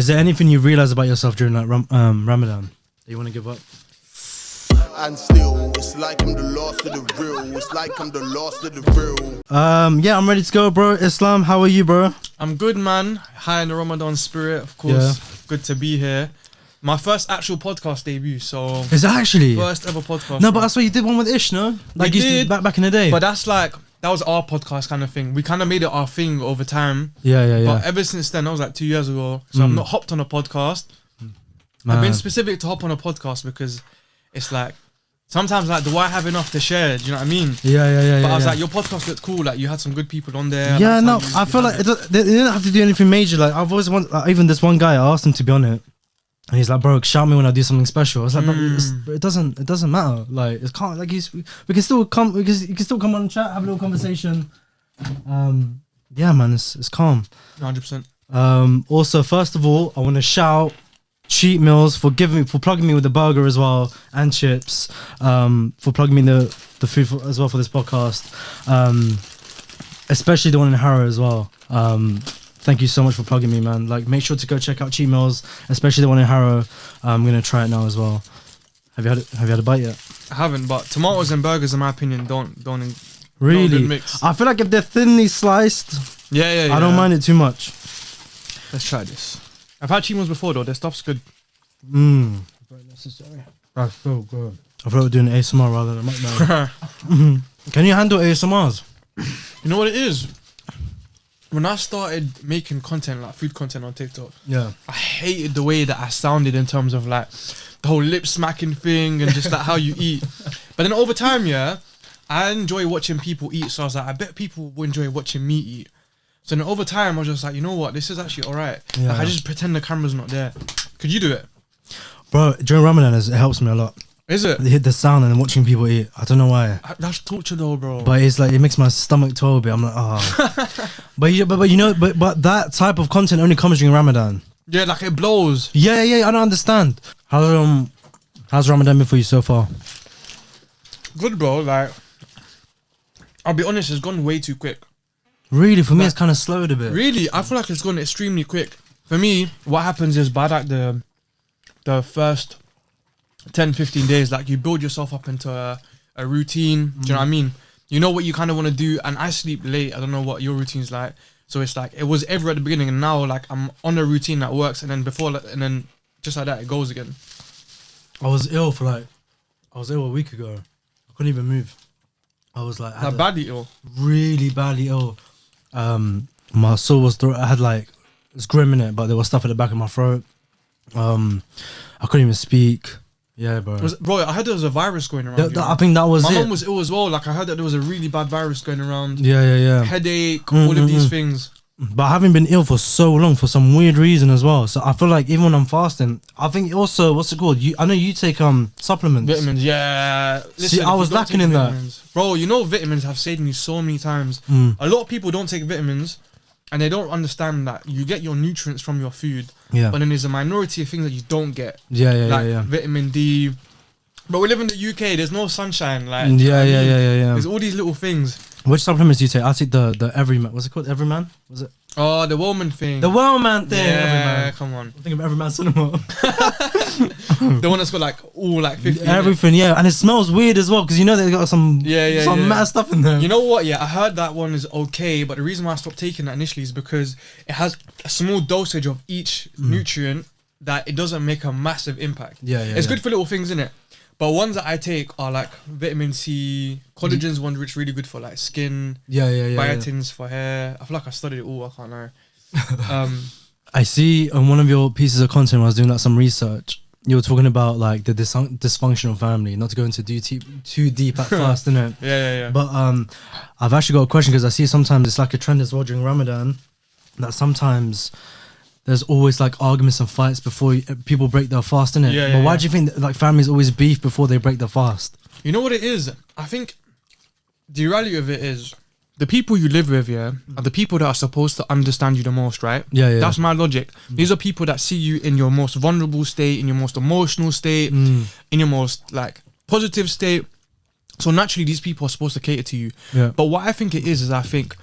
Is there anything you realize about yourself during like Ramadan that you want to give up? And still, it's like I'm the last of the real. It's like I'm the last of the real. Yeah, I'm ready to go, bro. Islam, how are you, bro? I'm good, man. High in the Ramadan spirit, of course. Yeah. Good to be here. My first actual podcast debut, so... Is that actually? First ever podcast. No, but that's why you did one with Ish, no? Like you did back in the day. But that's like... That was our podcast kind of thing. We kind of made it our thing over time. Yeah. But ever since then, that was like 2 years ago. So I've not hopped on a podcast. I've been specific to hop on a podcast because it's like... Sometimes like, do I have enough to share? Do you know what I mean? Yeah. But I was like, your podcast looked cool. Like you had some good people on there. Yeah, like, no, I feel like they didn't have to do anything major. Like I've always wanted, like, even this one guy, I asked him to be on it. And he's like, bro, shout me when I do something special. I was like, bro, it doesn't matter. Like, it can't, like, we can still come, because you can still come on and chat, have a little conversation. Yeah, man, it's calm. 100%. Also, first of all, I want to shout Cheat Meals for plugging me with the burger as well and chips. For plugging me the food as well for this podcast. Especially the one in Harrow as well. Thank you so much for plugging me, man. Like, make sure to go check out Cheat Meals, especially the one in Harrow. I'm gonna try it now as well. Have you had a bite yet? I haven't, but tomatoes and burgers, in my opinion, don't really not a good mix. I feel like if they're thinly sliced, yeah, I don't mind it too much. Let's try this. I've had cheat meals before though. Their stuff's good. Very necessary. That's so good. I thought we were doing ASMR rather than mukbang. Can you handle ASMRs? You know what it is? When I started making content, like food content on TikTok, I hated the way that I sounded in terms of like the whole lip smacking thing and just like how you eat. But then over time, I enjoy watching people eat. So I was like, I bet people will enjoy watching me eat. So then over time, I was just like, you know what? This is actually all right. Yeah. Like I just pretend the camera's not there. Could you do it? Bro, during Ramadan, it helps me a lot. Is it? They hit the sound and watching people eat. I don't know why. That's torture though, bro. But it's like, it makes my stomach twirl a bit. I'm like, oh. but you know, but that type of content only comes during Ramadan. Yeah, like it blows. Yeah, I don't understand. How's Ramadan been for you so far? Good, bro. Like, I'll be honest, it's gone way too quick. Really? For me, it's kind of slowed a bit. Really? I feel like it's gone extremely quick. For me, what happens is by like the first 10, 15 days, like you build yourself up into a routine. Do you know what I mean? You know what you kind of want to do, and I sleep late. I don't know what your routine's like. So it's like, it was ever at the beginning, and now like I'm on a routine that works, and then and then just like that, it goes again. I was ill a week ago. I couldn't even move. I was like, badly ill. Really badly ill. My sore was throat. I had like, it's grim in it, but there was stuff at the back of my throat. I couldn't even speak. Yeah, bro. Bro, I heard there was a virus going around. I think that was My it. mum was ill as well. Like I heard that there was a really bad virus going around. Yeah. Headache, all of these things. But I haven't been ill for so long for some weird reason as well. So I feel like even when I'm fasting, I think also, what's it called? I know you take supplements. Vitamins, yeah. Listen, see, I was lacking in that. Bro, you know vitamins have saved me so many times. A lot of people don't take vitamins and they don't understand that you get your nutrients from your food. Yeah. But then there's a minority of things that you don't get. Yeah. Vitamin D. But we live in the UK, there's no sunshine. Like Yeah. There's all these little things. Which supplements do you take? I take the Everyman. What's it called? Everyman? Was it? Oh, the Woman thing. The Woman thing. Yeah, Everyman. come on. I think of Everyman Cinema. The one that's got like all like 50. Everything, yeah. And it smells weird as well because you know they got some mad stuff in there. You know what? Yeah, I heard that one is okay, but the reason why I stopped taking that initially is because it has a small dosage of each nutrient that it doesn't make a massive impact. It's good for little things, innit? But ones that I take are like vitamin C, collagen's one which really good for like skin. Biotins for hair. I feel like I studied it all. I can't lie. I see on one of your pieces of content when I was doing like some research, you were talking about like the dysfunctional family. Not to go into too deep at first, innit? Yeah. But I've actually got a question because I see sometimes it's like a trend as well during Ramadan that sometimes there's always like arguments and fights before people break their fast, innit? But why do you think that, like families always beef before they break their fast? You know what it is? I think the reality of it is the people you live with, are the people that are supposed to understand you the most, right? Yeah. That's my logic. These are people that see you in your most vulnerable state, in your most emotional state, in your most like positive state. So naturally, these people are supposed to cater to you. Yeah. But what I think it is I think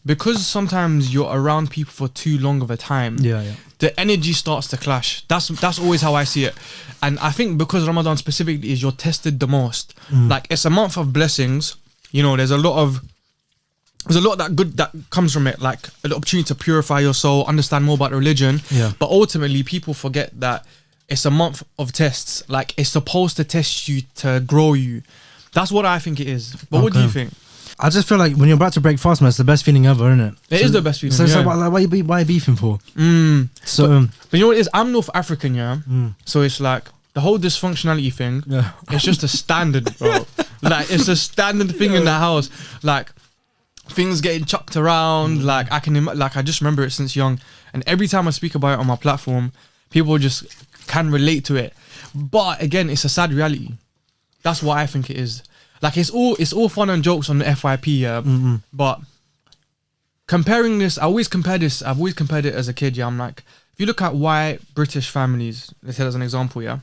because sometimes you're around people for too long of a time. Yeah. The energy starts to clash. That's always how I see it. And I think because Ramadan specifically is you're tested the most. Like it's a month of blessings. You know, there's a lot that good that comes from it, like an opportunity to purify your soul, understand more about religion. Yeah. But ultimately, people forget that it's a month of tests. Like it's supposed to test you to grow you. That's what I think it is. But what do you think? I just feel like when you're about to break fast, man, it's the best feeling ever, isn't it? It is the best feeling. So it's yeah. like, why are you beefing for? So, But you know what it is? I'm North African, yeah. So it's like the whole dysfunctionality thing. Yeah. It's just a standard, bro. Like it's a standard thing in the house. Like things getting chucked around. Like I just remember it since young. And every time I speak about it on my platform, people just can relate to it. But again, it's a sad reality. That's what I think it is. Like it's all fun and jokes on the FYP, yeah. But comparing this, I've always compared it as a kid, yeah. I'm like, if you look at white British families, let's say as an example, yeah.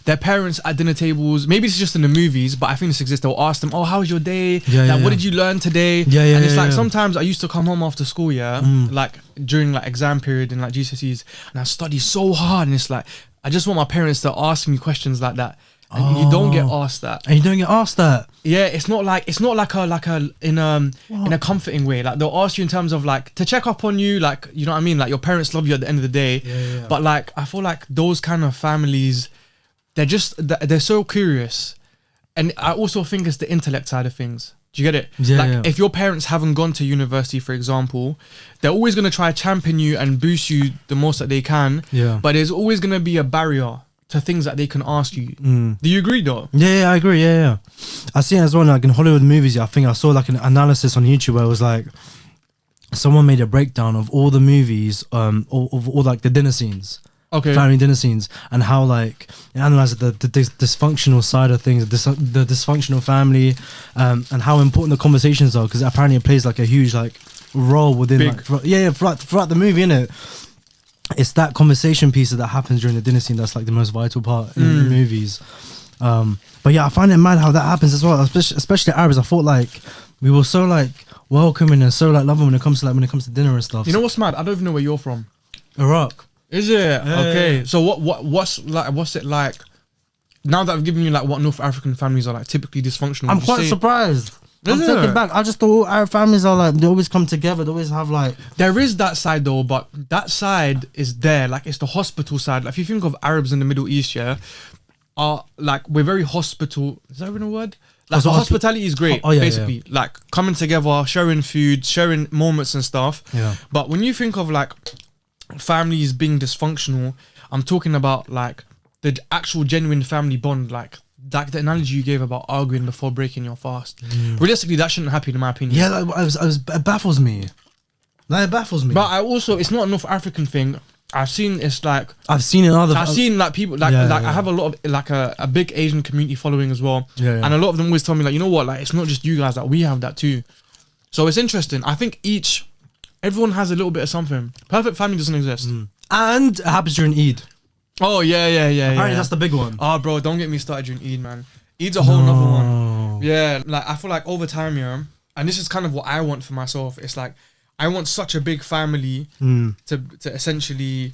Their parents at dinner tables, maybe it's just in the movies, but I think this exists. They'll ask them, "Oh, how was your day? What did you learn today?" And it's like sometimes I used to come home after school, yeah, like during like exam period and like GCSEs, and I study so hard, and it's like I just want my parents to ask me questions like that. And you don't get asked that. And you don't get asked that. Yeah, it's not like in a comforting way. Like they'll ask you in terms of like to check up on you, like you know what I mean. Like your parents love you at the end of the day. Yeah. But like I feel like those kind of families, they're so curious, and I also think it's the intellect side of things. Do you get it? Yeah. If your parents haven't gone to university, for example, they're always gonna try to champion you and boost you the most that they can. Yeah. But there's always gonna be a barrier to things that they can ask you. Do you agree though? Yeah, I agree. Yeah. I see it as well. Like in Hollywood movies, I think I saw like an analysis on YouTube where it was like someone made a breakdown of all the movies, of all like the dinner scenes. Okay. Family dinner scenes, and how like it analyzed the dysfunctional side of things, the dysfunctional family, and how important the conversations are, because apparently it plays like a huge like role within throughout the movie, innit? It's that conversation piece that happens during the dinner scene that's like the most vital part in the movies. But yeah, I find it mad how that happens as well, especially Arabs. I thought like we were so like welcoming and so like loving when it comes to dinner and stuff. You know what's mad? I don't even know where you're from. Iraq. Is it? Okay. Yeah. So what's it like now that I've given you like what North African families are like typically dysfunctional? I'm quite surprised. I'm taking back. I just thought Arab families are like, they always come together. They always have like... There is that side though, but that side is there. Like it's the hospital side. Like if you think of Arabs in the Middle East, yeah, are like, we're very hospital. Is that even a word? Like the hospitality is great, basically. Yeah. Like coming together, sharing food, sharing moments and stuff. Yeah. But when you think of like families being dysfunctional, I'm talking about like the actual genuine family bond, like the analogy you gave about arguing before breaking your fast. Realistically, that shouldn't happen in my opinion. Yeah, it baffles me. Like, it baffles me. But I also, it's not a North African thing. I've seen it in other. I've seen like people like I have a lot of like a big Asian community following as well. Yeah. And a lot of them always tell me like, you know what, like it's not just you guys, like we have that too. So it's interesting. I think everyone has a little bit of something. Perfect family doesn't exist. And it happens during Eid. Oh yeah. Apparently that's the big one. Oh bro, don't get me started during Eid, man. Eid's a whole nother one. Yeah, like I feel like over time, yeah, and this is kind of what I want for myself. It's like I want such a big family to essentially,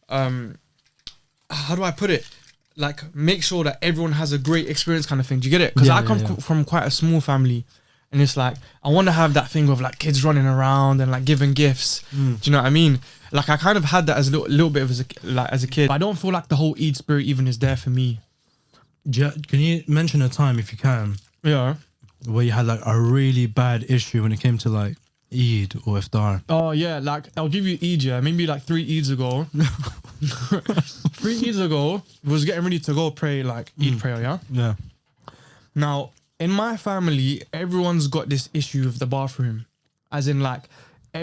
how do I put it? Like make sure that everyone has a great experience, kind of thing. Do you get it? Because I come from quite a small family, and it's like I want to have that thing of like kids running around and like giving gifts. Do you know what I mean? Like I kind of had that as a little bit of as a kid. But I don't feel like the whole Eid spirit even is there for me. Can you mention a time, if you can, where you had like a really bad issue when it came to like Eid or Iftar? Oh yeah, like I'll give you Eid, yeah. Maybe like 3 Eids ago. 3 Eids ago, was getting ready to go pray like Eid prayer, yeah? Yeah. Now, in my family, everyone's got this issue of the bathroom. As in like,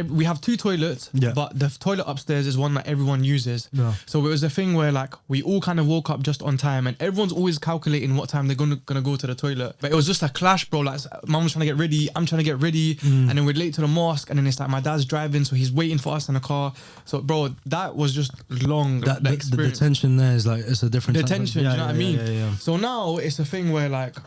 we have 2 toilets, but the toilet upstairs is one that everyone uses. Yeah. So it was a thing where like we all kind of woke up just on time, and everyone's always calculating what time they're gonna go to the toilet. But it was just a clash, bro. Like mum was trying to get ready, I'm trying to get ready, and then we're late to the mosque, and then it's like my dad's driving, so he's waiting for us in the car. So bro, that was just long. The tension there is like, it's a different the tension. Do you know what I mean? Yeah. So now it's a thing where like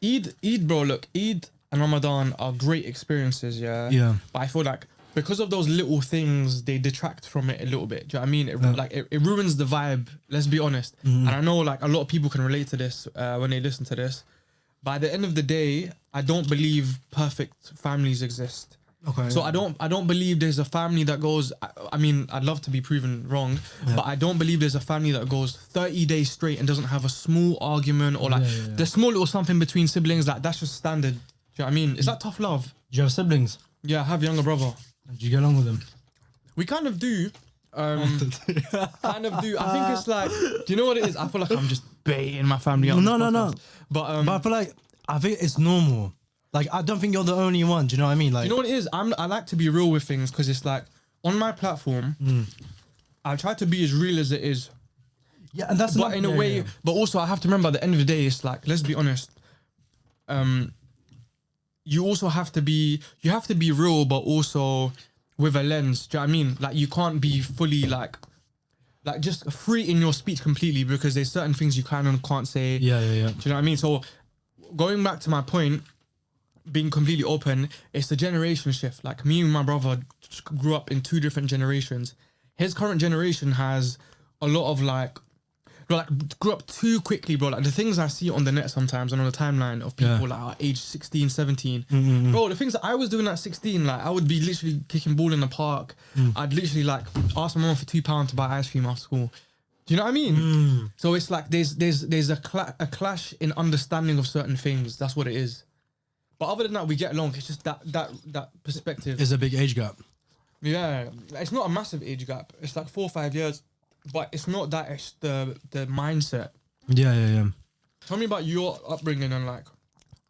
Eid, bro. Look, Eid and Ramadan are great experiences, yeah. Yeah. But I feel like because of those little things, they detract from it a little bit. Do you know what I mean? It ruins the vibe. Let's be honest. And I know like a lot of people can relate to this when they listen to this. But at the end of the day, I don't believe perfect families exist. Okay. So I don't believe there's a family that goes. I mean, I'd love to be proven wrong, but I don't believe there's a family that goes 30 days straight and doesn't have a small argument or like the small little something between siblings. Like that's just standard. Do you know what I mean? Is that tough love? Do you have siblings? Yeah, I have a younger brother. Do you get along with them? We kind of do. Kind of do. I think it's like, do you know what it is? I feel like I'm just baiting my family out. No. But I feel like I think it's normal. Like I don't think you're the only one. Do you know what I mean? Like you know what it is? I like to be real with things because it's like on my platform, I try to be as real as it is. Yeah, and that's But in a way, but also I have to remember at the end of the day, it's like, let's be honest. You also have to be real, but also with a lens. Do you know what I mean? Like you can't be fully like just free in your speech completely because there's certain things you can and can't say. Yeah. Do you know what I mean? So going back to my point, being completely open, it's the generation shift. Like me and my brother grew up in two different generations. His current generation has a lot of grew up too quickly, bro. Like the things I see on the net sometimes and on the timeline of people like our age 16, 17. Bro, the things that I was doing at 16, like I would be literally kicking ball in the park. I'd literally like ask my mom for £2 to buy ice cream after school. Do you know what I mean? So it's like there's a clash in understanding of certain things. That's what it is. But other than that, we get along. It's just that perspective. There's a big age gap. Yeah, it's not a massive age gap. It's like 4 or 5 years, but it's not that. It's the mindset. Yeah. Tell me about your upbringing and like,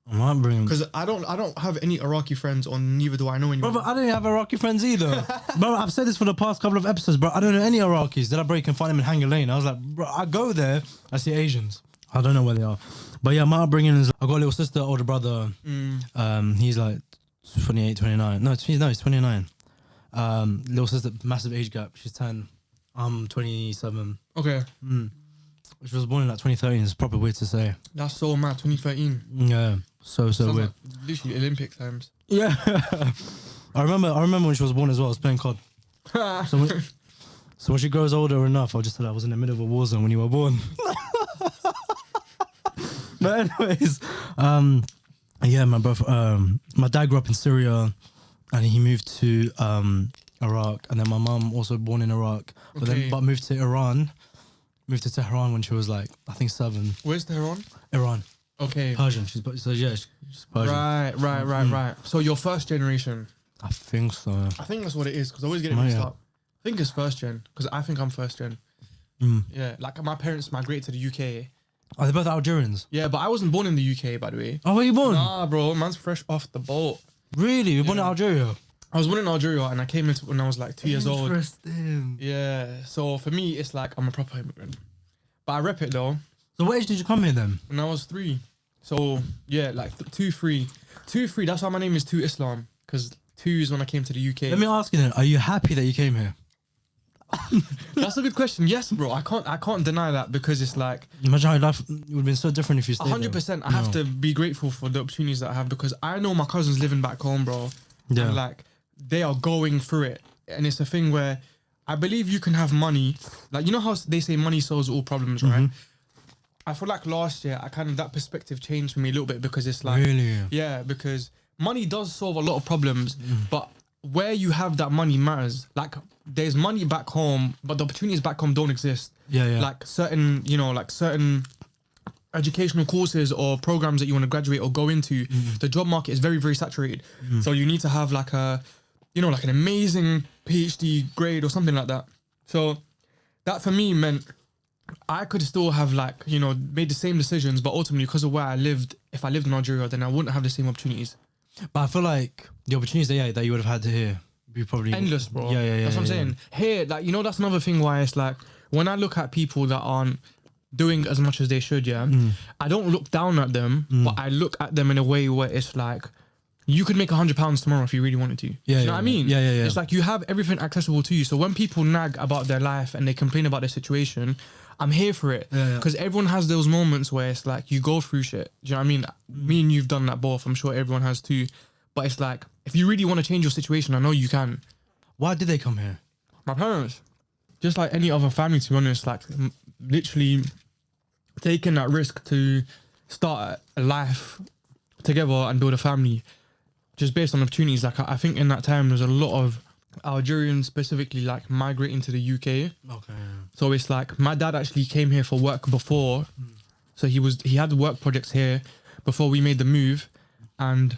My upbringing. because I don't have any Iraqi friends, or neither do I know anyone. Bro, I don't have Iraqi friends either. Bro, I've said this for the past couple of episodes, bro. I don't know any Iraqis. Then I break and find them in Hanger Lane. I was like, bro, I go there, I see Asians. I don't know where they are. But yeah, my upbringing is, I got a little sister, older brother. He's like 28, 29. No, he's 29. Little sister, massive age gap. She's 10. I'm 27. Okay, Which was born in like 2013. It's probably weird to say. that's so mad. 2013. Yeah, so Sounds weird. like literally Olympic times. Yeah. I remember when she was born as well. I was playing COD. So when she grows older enough, I'll just tell her I was in the middle of a war zone when you were born. But anyways, yeah, my dad grew up in Syria, and he moved to Iraq, and then my mum also born in Iraq, but moved to Iran, moved to Tehran when she was like, I think 7. Where's Tehran? Iran, Okay. Persian. She's Persian. Right. So you're first generation. I think so. I think that's what it is because I always get it Oh, mixed yeah. up. I think it's first gen because I think I'm first gen. Yeah, like my parents migrated to the UK. Are they both Algerians? Yeah, but I wasn't born in the UK, by the way. Oh, where you born? Nah, bro, man's fresh off the boat. Really? You were born in Algeria? I was born in Algeria and I came into when I was like 2 years old. Interesting. Yeah, so for me, it's like I'm a proper immigrant. But I rep it though. So what age did you come here then? When I was 3. So yeah, like 2, 3. 2, 3, that's why my name is 2 Islam. Because 2 is when I came to the UK. Let me ask you then, are you happy that you came here? That's a good question. Yes, bro. I can't deny that because it's like Imagine how your life would have been so different if you stayed 100%. I have to be grateful for the opportunities that I have because I know my cousins living back home, bro. Yeah. And like they are going through it, and it's a thing where I believe you can have money. Like you know how they say money solves all problems, right? I feel like last year I kind of that perspective changed for me a little bit because it's like Really? yeah, because money does solve a lot of problems, but where you have that money matters. Like there's money back home, but the opportunities back home don't exist. Yeah. Like certain educational courses or programs that you want to graduate or go into, the job market is very, very saturated. So you need to have like an amazing PhD grade or something like that. So that for me meant I could still have made the same decisions, but ultimately because of where I lived, if I lived in Algeria, then I wouldn't have the same opportunities. But I feel like the opportunities that you would have had to here, be probably Endless, bro. Yeah. That's what I'm saying. Here, that's another thing why it's like when I look at people that aren't doing as much as they should, I don't look down at them, but I look at them in a way where it's like you could make £100 tomorrow if you really wanted to. Do you know what I mean? Yeah. It's like you have everything accessible to you. So when people nag about their life and they complain about their situation, I'm here for it. Yeah. Because everyone has those moments where it's like you go through shit. Do you know what I mean? Me and you've done that both. I'm sure everyone has too. But it's like, if you really want to change your situation, I know you can. Why did they come here? My parents, just like any other family, to be honest, like literally taking that risk to start a life together and build a family, just based on opportunities. Like I think in that time there's a lot of Algerians specifically like migrating to the UK. Okay. So it's like my dad actually came here for work before, so he had work projects here before we made the move, and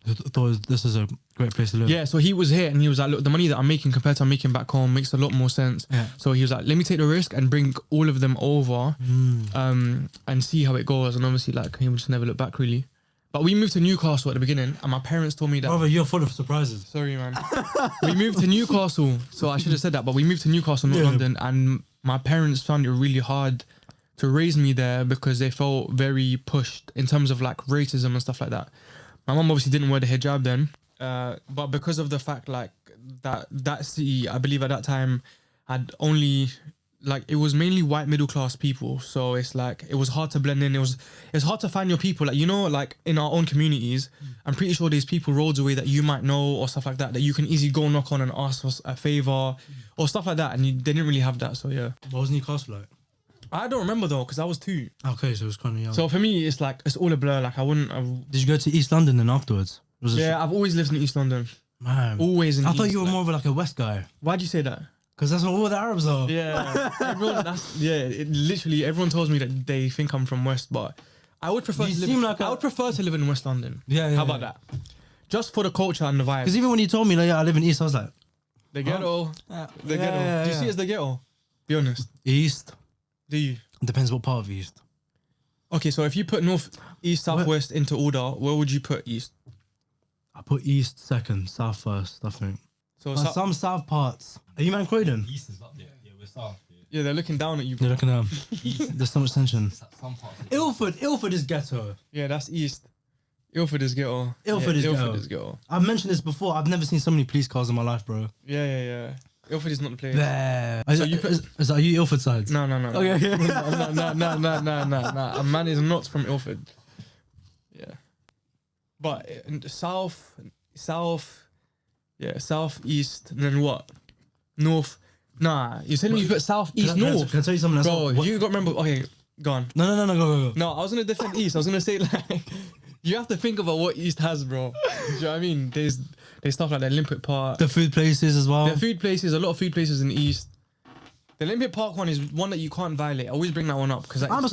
I thought this is a great place to live. yeah, so he was here and he was like, look, the money that I'm making compared to I'm making back home makes a lot more sense. Yeah. So he was like, let me take the risk and bring all of them over, and see how it goes. And obviously, like, he would just never look back really. But we moved to Newcastle at the beginning, and my parents told me that. Brother, you're full of surprises. Sorry, man. We moved to Newcastle, so I should have said that. But we moved to Newcastle, not London, and my parents found it really hard to raise me there because they felt very pushed in terms of like racism and stuff like that. My mum obviously didn't wear the hijab then, but because of the fact like that city, I believe at that time had only like it was mainly white middle class people, so it's like it was hard to blend in. It's hard to find your people, like, you know, like in our own communities. I'm pretty sure there's people roads away that you might know or stuff like that you can easily go knock on and ask for a favor or stuff like that, and they didn't really have that. So yeah, What was Newcastle like? I don't remember though because I was 2. Okay, so it was kind of young. So for me, it's like it's all a blur. Like I wouldn't. Did you go to East London then afterwards? Was it Yeah, I've always lived in East London. man. Always in. I thought East, you were like- more of like a West guy, Why'd you say that? because that's where all the Arabs are. Yeah, literally everyone tells me that they think I'm from West, but I would prefer. You To live, seem like I a- would prefer to live in West London. Yeah, How about that? Just for the culture and the vibe. Because even when you told me like, yeah, I live in East, I was like, The ghetto. The ghetto. yeah, Do you see yeah. it as the ghetto? Be honest. East. Do you? Depends what part of East. Okay, so if you put north, east, south, west into order, where would you put east? I put East second, South first, I think. So But some South parts. Are you man Croydon? East is up there. Yeah, we're south. Yeah. yeah, they're looking down at you. You're looking at There's so much tension. Some parts. Ilford is ghetto. Yeah, that's east. Ilford is ghetto. Ilford is ghetto. Ilford is ghetto. I've mentioned this before. I've never seen so many police cars in my life, bro. Yeah. Ilford is not the place. There. So you put- Is that you Ilford sides? No. Okay. No. A man is not from Ilford. Yeah. But in the south, southeast, and then what? North. Nah, you're telling me you put south, east, north. Can I tell you something? Bro, What- you got to remember. Okay, go on. No, go. No, I was gonna defend east. I was gonna say like you have to think about what east has, bro. Do you know what I mean? There's stuff like the Olympic Park. The food places as well. The food places, a lot of food places in the east. The Olympic Park one is one that you can't violate. I always bring that one up because I'm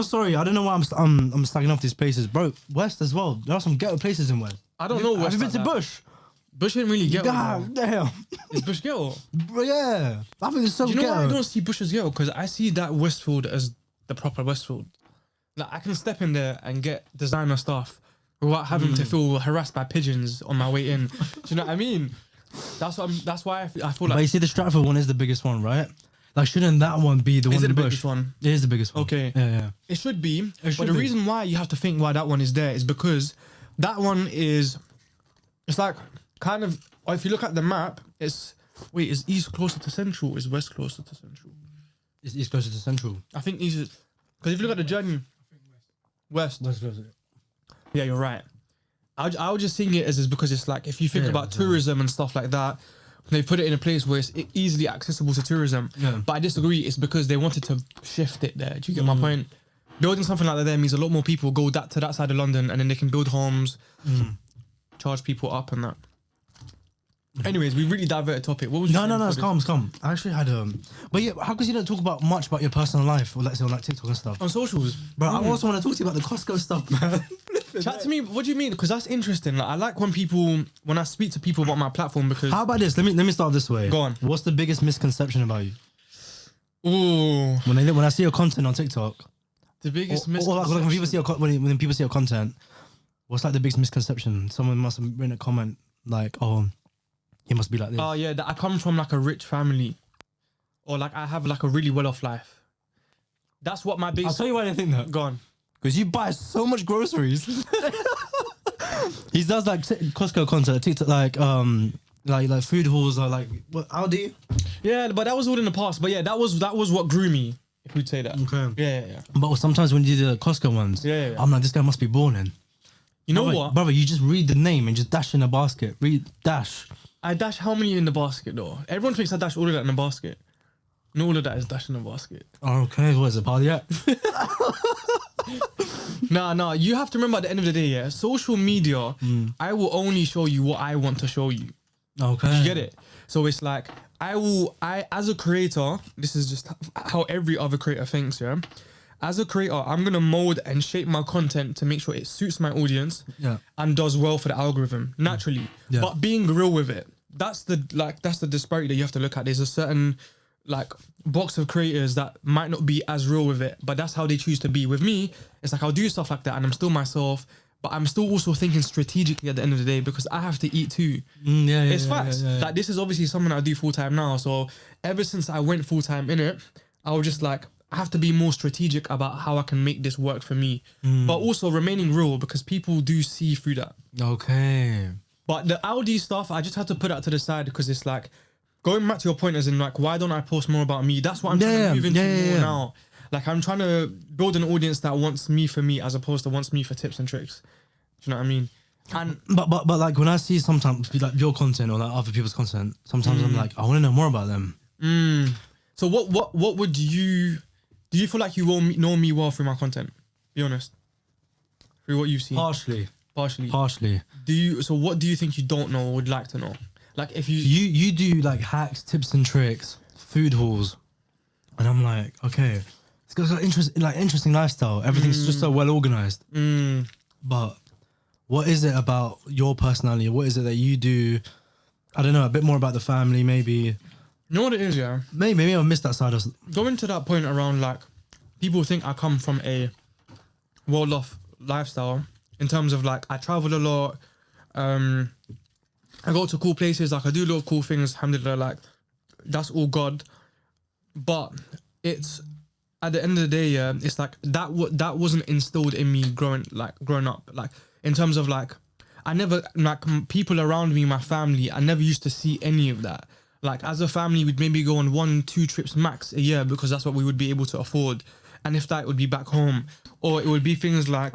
sorry. I don't know why I'm slagging off these places, bro. West as well. There are some ghetto places in West. I don't know. Have you been to that. Bush? Bush ain't really ghetto. God bro. damn. Is Bush ghetto? Bro, yeah. I think it's so Do you know why I ghetto. don't see Bush as ghetto? Because I see that Westfield as the proper Westfield. Like I can step in there and get designer stuff without having to feel harassed by pigeons on my way in. Do you know what I mean? That's why I feel But you like. see, the Stratford one is the biggest one, right? Like, shouldn't that one be the one Is it in the Bush? biggest one? It is the biggest one. Okay. Yeah. It should be. should But the be. reason why you have to think why that one is there is because that one is. It's like kind of. Or if you look at the map, is east closer to central? Or is west closer to central? It's East closer to Central. I think east is. Because if you look at the journey. West. West closer. Yeah, you're right. I was just seeing it as because it's like if you think Yeah, about tourism and stuff like that, they put it in a place where it's easily accessible to tourism. Yeah. But I disagree. It's because they wanted to shift it there. Do you get my point? Building something like that there means a lot more people go to that side of London, and then they can build homes, charge people up and that. Anyways, we really diverted topic. What was you saying No, before it's this? calm, it's calm. I actually had But yeah, how come you don't talk about much about your personal life, or let's say on like TikTok and stuff? On socials, Bro, I also want to talk to you about the Costco stuff, man. chat to me. What do you mean? Because that's interesting. Like I like when I speak to people about my platform because How about this? Let me start this way. Go on. What's the biggest misconception about you? ooh, When I see your content on TikTok, the biggest or like when people see your when people see your content, what's like the biggest misconception? Someone must have written a comment like, "Oh, he must be like this." Oh yeah, that I come from like a rich family, or like I have like a really well off life. That's what my I'll biggest. tell you why I think that. Go on. Because you buy so much groceries. He does like Costco content, TikTok, like food hauls or like what Aldi. Yeah, but that was all in the past. But yeah, that was what grew me. if we'd say that. Okay. Yeah. But sometimes when you do the Costco ones, Yeah. I'm like, this guy must be balling. You know Brother, what? brother? You just read the name and just dash in a basket. Read dash. I dash how many in the basket though? Everyone thinks I dash all of that in the basket. No, all of that is dash in the basket. Okay, what is it, party at? Nah. You have to remember at the end of the day, yeah, social media, I will only show you what I want to show you. Okay. You get it? So it's like I as a creator, this is just how every other creator thinks, yeah. As a creator, I'm gonna mold and shape my content to make sure it suits my audience, Yeah. and does well for the algorithm naturally. Yeah. But being real with it, that's the disparity that you have to look at. There's a certain box of creators that might not be as real with it, but that's how they choose to be. With me, it's like I'll do stuff like that, and I'm still myself. But I'm still also thinking strategically at the end of the day because I have to eat too. It's facts. Like this is obviously something I do full time now. So ever since I went full time in it, I was just like, I have to be more strategic about how I can make this work for me. But also remaining real because people do see through that. Okay. But the Aldi stuff, I just had to put that to the side because it's like, going back to your point as in like, why don't I post more about me? That's what I'm trying to move into more now. Like I'm trying to build an audience that wants me for me as opposed to wants me for tips and tricks. Do you know what I mean? And But like when I see sometimes like your content or like other people's content, sometimes I'm like, I want to know more about them. so what would you do? You feel like you will know me well through my content? Be honest. Through what you've seen. Partially. Partially. So what do you think you don't know or would like to know? Like if You do like hacks, tips and tricks, food hauls, and I'm like, okay, it's got interesting lifestyle. Everything's just so well organized. But what is it about your personality? What is it that you do? I don't know, a bit more about the family, maybe. You know what it is, yeah? Maybe I've missed that side of. Going to that point around like people think I come from a well-off lifestyle in terms of like I travel a lot, I go to cool places, like I do a lot of cool things, alhamdulillah, like that's all God. But it's at the end of the day, yeah, it's like that wasn't instilled in me growing up. Like in terms of like I never people around me, my family, I never used to see any of that. Like as a family, we'd maybe go on 1-2 trips max a year because that's what we would be able to afford. And if that, it would be back home, or it would be things like,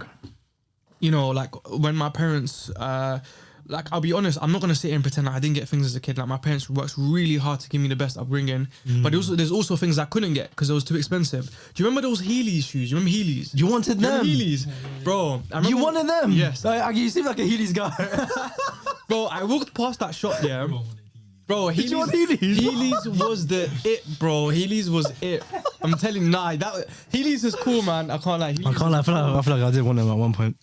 you know, like when my parents, like I'll be honest, I'm not gonna sit here and pretend like I didn't get things as a kid. Like my parents worked really hard to give me the best upbringing, but there's also things I couldn't get because it was too expensive. Do you remember those Heelys shoes? You remember Heelys? You wanted them? Heelys, bro. You wanted them? Yes. Like, you seem like a Heelys guy. Bro, I walked past that shop, yeah. Bro, Did you want Heelys? Heelys was the it, bro. Heelys was it. I'm telling you, Heelys is cool, man. I can't lie. I can't lie. I feel like I did want them at one point.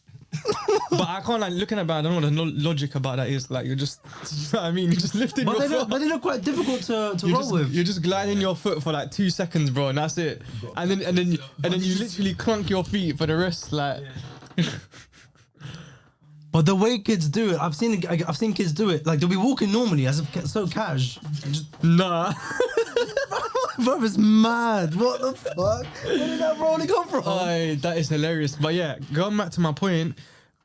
But I can't like looking at it, I don't know what the logic about that is. Like you're just, you know what I mean? You're just lifting your foot. But they look quite difficult to roll with. You're just gliding your foot for like 2 seconds, bro, and that's it. And then you literally clunk your feet for the rest, like. But the way kids do it, I've seen kids do it. Like they'll be walking normally as if so cash. Nah. Bro, it's mad. What the fuck? Where did that rolling come from? That is hilarious. But yeah, going back to my point,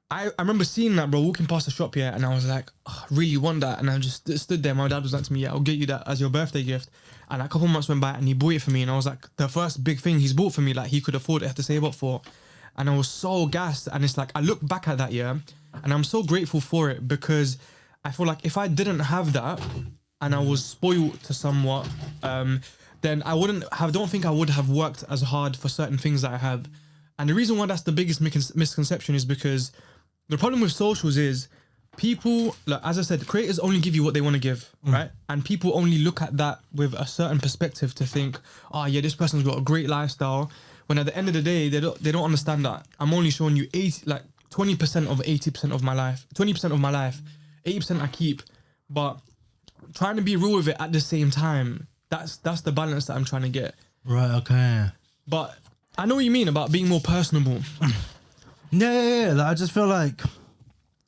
I remember seeing that, bro, walking past the shop, yeah, and I was like, oh, I really want that. And I just stood there. My dad was like to me, yeah, I'll get you that as your birthday gift. And a couple months went by and he bought it for me. And I was like, the first big thing he's bought for me, like he could afford it, have to save up for. And I was so gassed. And it's like, I look back at that, yeah, and I'm so grateful for it because I feel like if I didn't have that and I was spoiled to somewhat, then I don't think I would have worked as hard for certain things that I have. And the reason why that's the biggest misconception is because the problem with socials is people, like, as I said, creators only give you what they want to give, right? And people only look at that with a certain perspective to think, oh yeah, this person's got a great lifestyle. When at the end of the day, they don't understand that I'm only showing you 20% of 80% of my life, 20% of my life, 80% I keep, but trying to be real with it at the same time. That's the balance that I'm trying to get. Right, okay. But I know what you mean about being more personable. Yeah. Like, I just feel like,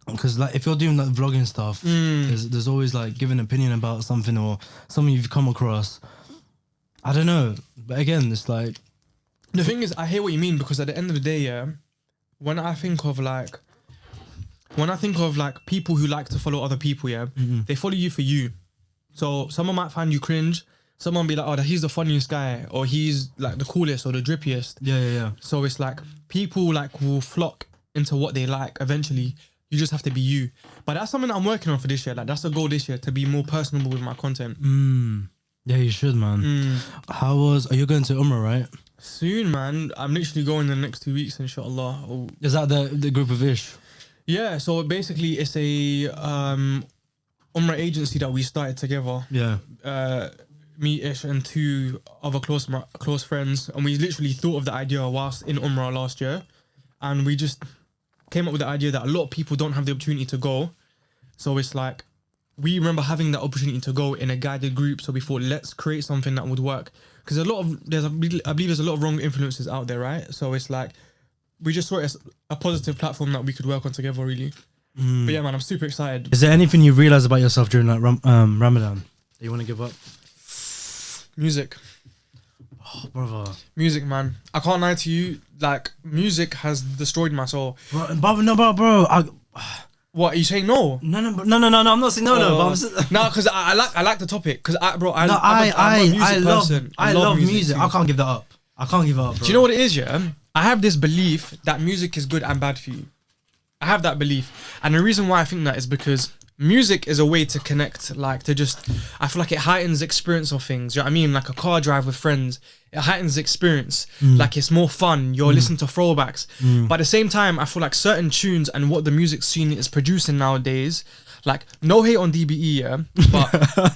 because like if you're doing that vlogging stuff, there's always like giving an opinion about something or something you've come across. I don't know, but again, it's like the thing is, I hear what you mean because at the end of the day, yeah, when I think of people who like to follow other people, yeah, they follow you for you. So someone might find you cringe, someone be like, oh, he's the funniest guy, or he's like the coolest or the drippiest. Yeah. So it's like people like will flock into what they like eventually. You just have to be you. But that's something that I'm working on for this year. Like that's the goal this year, to be more personable with my content. Yeah, you should, man. Are you going to Umrah, right? Soon, man. I'm literally going in the next 2 weeks, inshallah. Oh. Is that the group of Ish? Yeah, so basically it's a Umrah agency that we started together. Yeah. Me, Ish, and 2 other close friends, and we literally thought of the idea whilst in Umrah last year, and we just came up with the idea that a lot of people don't have the opportunity to go. So it's like, we remember having that opportunity to go in a guided group, so we thought, let's create something that would work. Because I believe there's a lot of wrong influences out there, right? So it's like, we just saw it as a positive platform that we could work on together, really. But yeah, man, I'm super excited. Is there anything you realized about yourself during like Ramadan that you want to give up? Music. Oh, brother. Music, man. I can't lie to you. Like, music has destroyed my soul. Bro. What, are you saying no? No. I'm not saying no. But No, because I like the topic. Because I'm I love music. I can't give that up. Bro. Do you know what it is, yeah? I have this belief that music is good and bad for you. I have that belief. And the reason why I think that is because music is a way to connect, like to just, I feel like it heightens the experience of things. You know what I mean? Like a car drive with friends, it heightens the experience. Like it's more fun. You're listening to throwbacks. But at the same time, I feel like certain tunes and what the music scene is producing nowadays, like no hate on DBE, yeah, but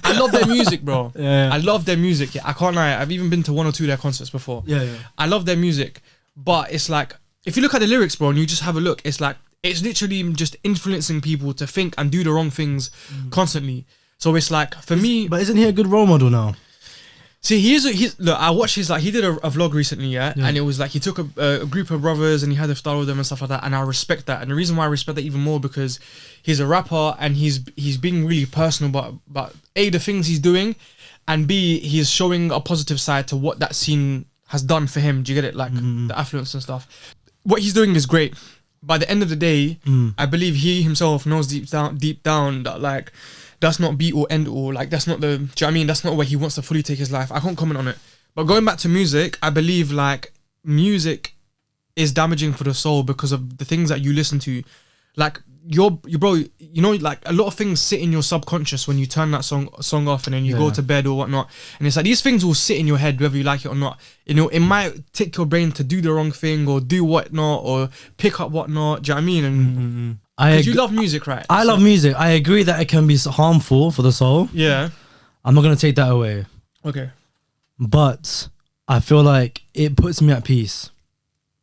I love their music, bro. Yeah. I love their music. Yeah, I can't lie. I've even been to 1 or 2 of their concerts before. Yeah. I love their music, but it's like, if you look at the lyrics, bro, and you just have a look, it's like, it's literally just influencing people to think and do the wrong things constantly. So it's like, for me... But isn't he a good role model now? See, look, I watched his, like, he did a vlog recently, yeah? And it was like, he took a group of brothers and he had Iftar with them and stuff like that, and I respect that. And the reason why I respect that even more, because he's a rapper and he's being really personal about A, the things he's doing, and B, he's showing a positive side to what that scene has done for him. Do you get it? Like, the affluence and stuff. What he's doing is great. By the end of the day, I believe he himself knows deep down that, like, that's not be or end all. Like, that's not do you know what I mean? That's not where he wants to fully take his life. I can't comment on it. But going back to music, I believe, like, music is damaging for the soul because of the things that you listen to. Like, bro, you know, like, a lot of things sit in your subconscious when you turn that song off and then you go to bed or whatnot. And it's like, these things will sit in your head whether you like it or not. You know, it might take your brain to do the wrong thing or do whatnot or pick up whatnot. Do you know what I mean? And because you love music, right? I love music. I agree that it can be harmful for the soul. Yeah. I'm not going to take that away. Okay. But I feel like it puts me at peace.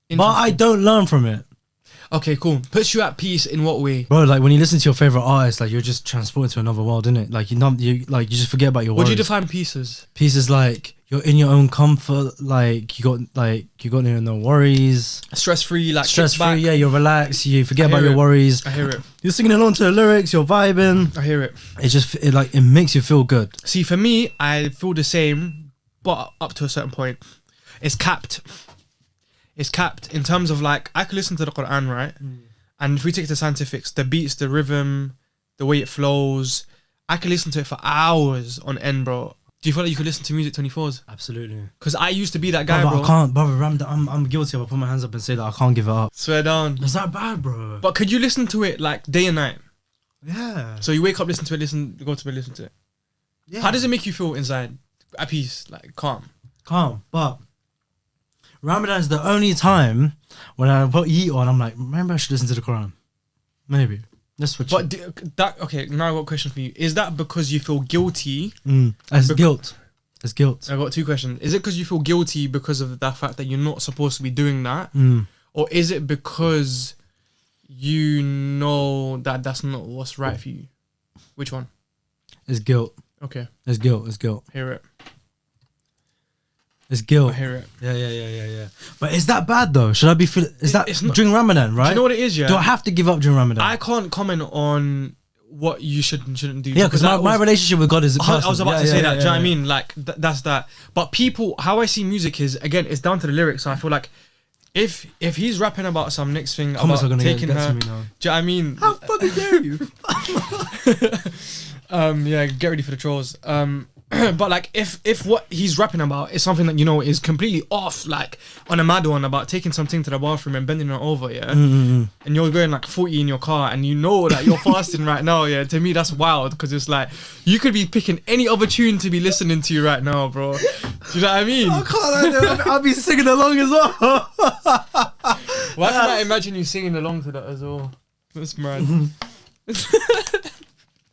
But I don't learn from it. Okay, cool. Puts you at peace in what way? Bro, like when you listen to your favorite artist, like you're just transported to another world, innit? Like you just forget about your worries. What do you define peace as? Peace is like you're in your own comfort, like you got no worries. Stress free, like stress free, yeah, you're relaxed, you forget about your worries. I hear it. You're singing along to the lyrics, you're vibing. I hear it. It makes you feel good. See, for me, I feel the same, but up to a certain point. It's capped. It's capped in terms of, like, I could listen to the Quran, right? And if we take it to scientifics, the beats, the rhythm, the way it flows, I could listen to it for hours on end, bro. Do you feel like you could listen to music 24s? Absolutely. Because I used to be that guy, bro. I can't, brother. I'm guilty. I'll put my hands up and say that I can't give it up. Swear down. Is that bad, bro? But could you listen to it, like, day and night? Yeah. So you wake up, listen to it, go to bed, listen to it. Yeah. How does it make you feel inside? At peace, like, calm. But Ramadan is the only time when I put Yeet on, I'm like, maybe I should listen to the Quran. Maybe. Let's switch. But okay, now I've got a question for you. Is that because you feel guilty? It's guilt. It's guilt. I've got 2 questions. Is it because you feel guilty because of the fact that you're not supposed to be doing that? Or is it because you know that that's not what's right for you? Which one? It's guilt. Okay. It's guilt. Hear it. It's guilt. I hear it. Yeah. But is that bad though? Should I be it's not during Ramadan, right? Do you know what it is, yeah? Do I have to give up during Ramadan? I can't comment on what you should and shouldn't do. Yeah, because my relationship with God is personal. I was about to say that. Do you know what I mean? Like, that's that. But people, how I see music is, again, it's down to the lyrics. So I feel like if he's rapping about some next thing, comments about are gonna taking get her, to me now. do you know what I mean? How fucking dare you? Yeah, get ready for the trolls. But like if what he's rapping about is something that you know is completely off, like on a mad one about taking something to the bathroom and bending it over, yeah, and you're going like 40 in your car and you know that you're fasting right now, yeah. To me that's wild because it's like you could be picking any other tune to be listening to right now, bro. Do you know what I mean? I can't. I'll be singing along as well. Why can I imagine you singing along to that as well? That's mad.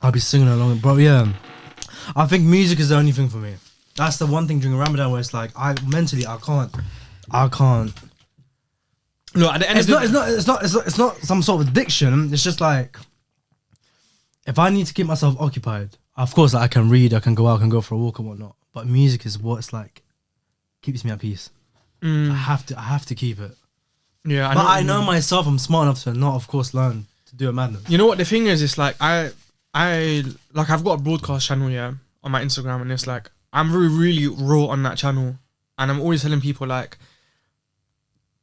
I'll be singing along, bro. Yeah, I think music is the only thing for me. That's the one thing during Ramadan where it's like I can't. No, at the end It's not some sort of addiction. It's just like if I need to keep myself occupied, of course like, I can read, I can go out, I can go for a walk and whatnot. But music is what it's like keeps me at peace. I have to keep it. Yeah, But I know myself. I'm smart enough to not, of course, learn to do a madness. You know what the thing is? It's like I like I've got a broadcast channel, yeah, on my Instagram, and it's like I'm really raw on that channel, and I'm always telling people like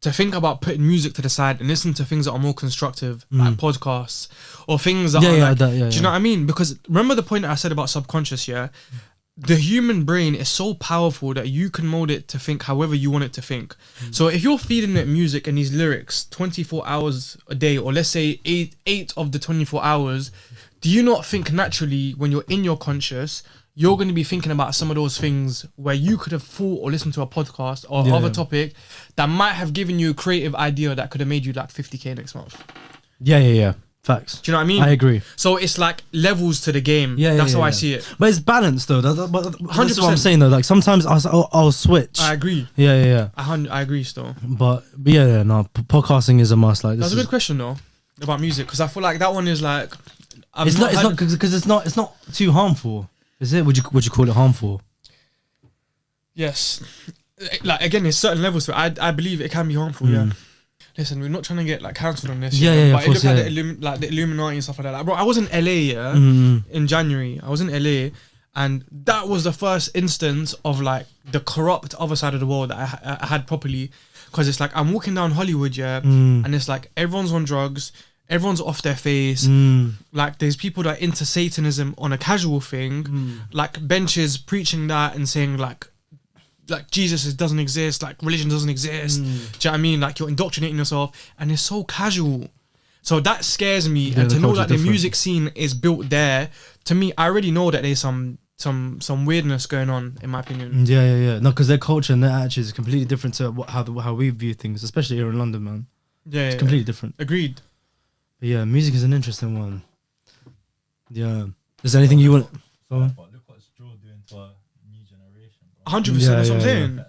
to think about putting music to the side and listen to things that are more constructive, like podcasts or things that are like, do you know what I mean? Because remember the point that I said about subconscious, yeah? The human brain is so powerful that you can mold it to think however you want it to think. So if you're feeding it music and these lyrics 24 hours a day, or let's say eight of the 24 hours, do you not think naturally when you're in your conscious, you're going to be thinking about some of those things where you could have thought or listened to a podcast or other topic that might have given you a creative idea that could have made you like 50k next month? Yeah. Facts. Do you know what I mean? I agree. So it's like levels to the game. That's how I see it. But it's balanced though. That's 100%. what I'm saying though. Like sometimes I'll switch. I agree. Yeah. I agree still. But yeah, no. Podcasting is a must. Like That's a good question though about music, because I feel like that one is like it's not because it's not too harmful, is it? Would you call it harmful? Yes. Like again, there's certain levels to it. I believe it can be harmful. Yeah. Listen, we're not trying to get like cancelled on this. Yeah. But it looked like the Illuminati and stuff like that. Like, bro, I was in LA, in January. I was in LA, and that was the first instance of like the corrupt other side of the world that I had properly. Because it's like I'm walking down Hollywood, and it's like everyone's on drugs, everyone's off their face. Like there's people that are into Satanism on a casual thing, like benches preaching that and saying like Jesus doesn't exist, like religion doesn't exist. Do you know what I mean? Like you're indoctrinating yourself, and it's so casual. So that scares me. And to know that the music scene is built there, to me, I already know that there's some weirdness going on, in my opinion. Yeah. No, because their culture and their attitude is completely different to how we view things, especially here in London, man. Yeah, it's completely different. Agreed. But yeah, music is an interesting one. Yeah. Is there anything you want? But look what Straw doing to our new generation. 100%. That's what I'm saying.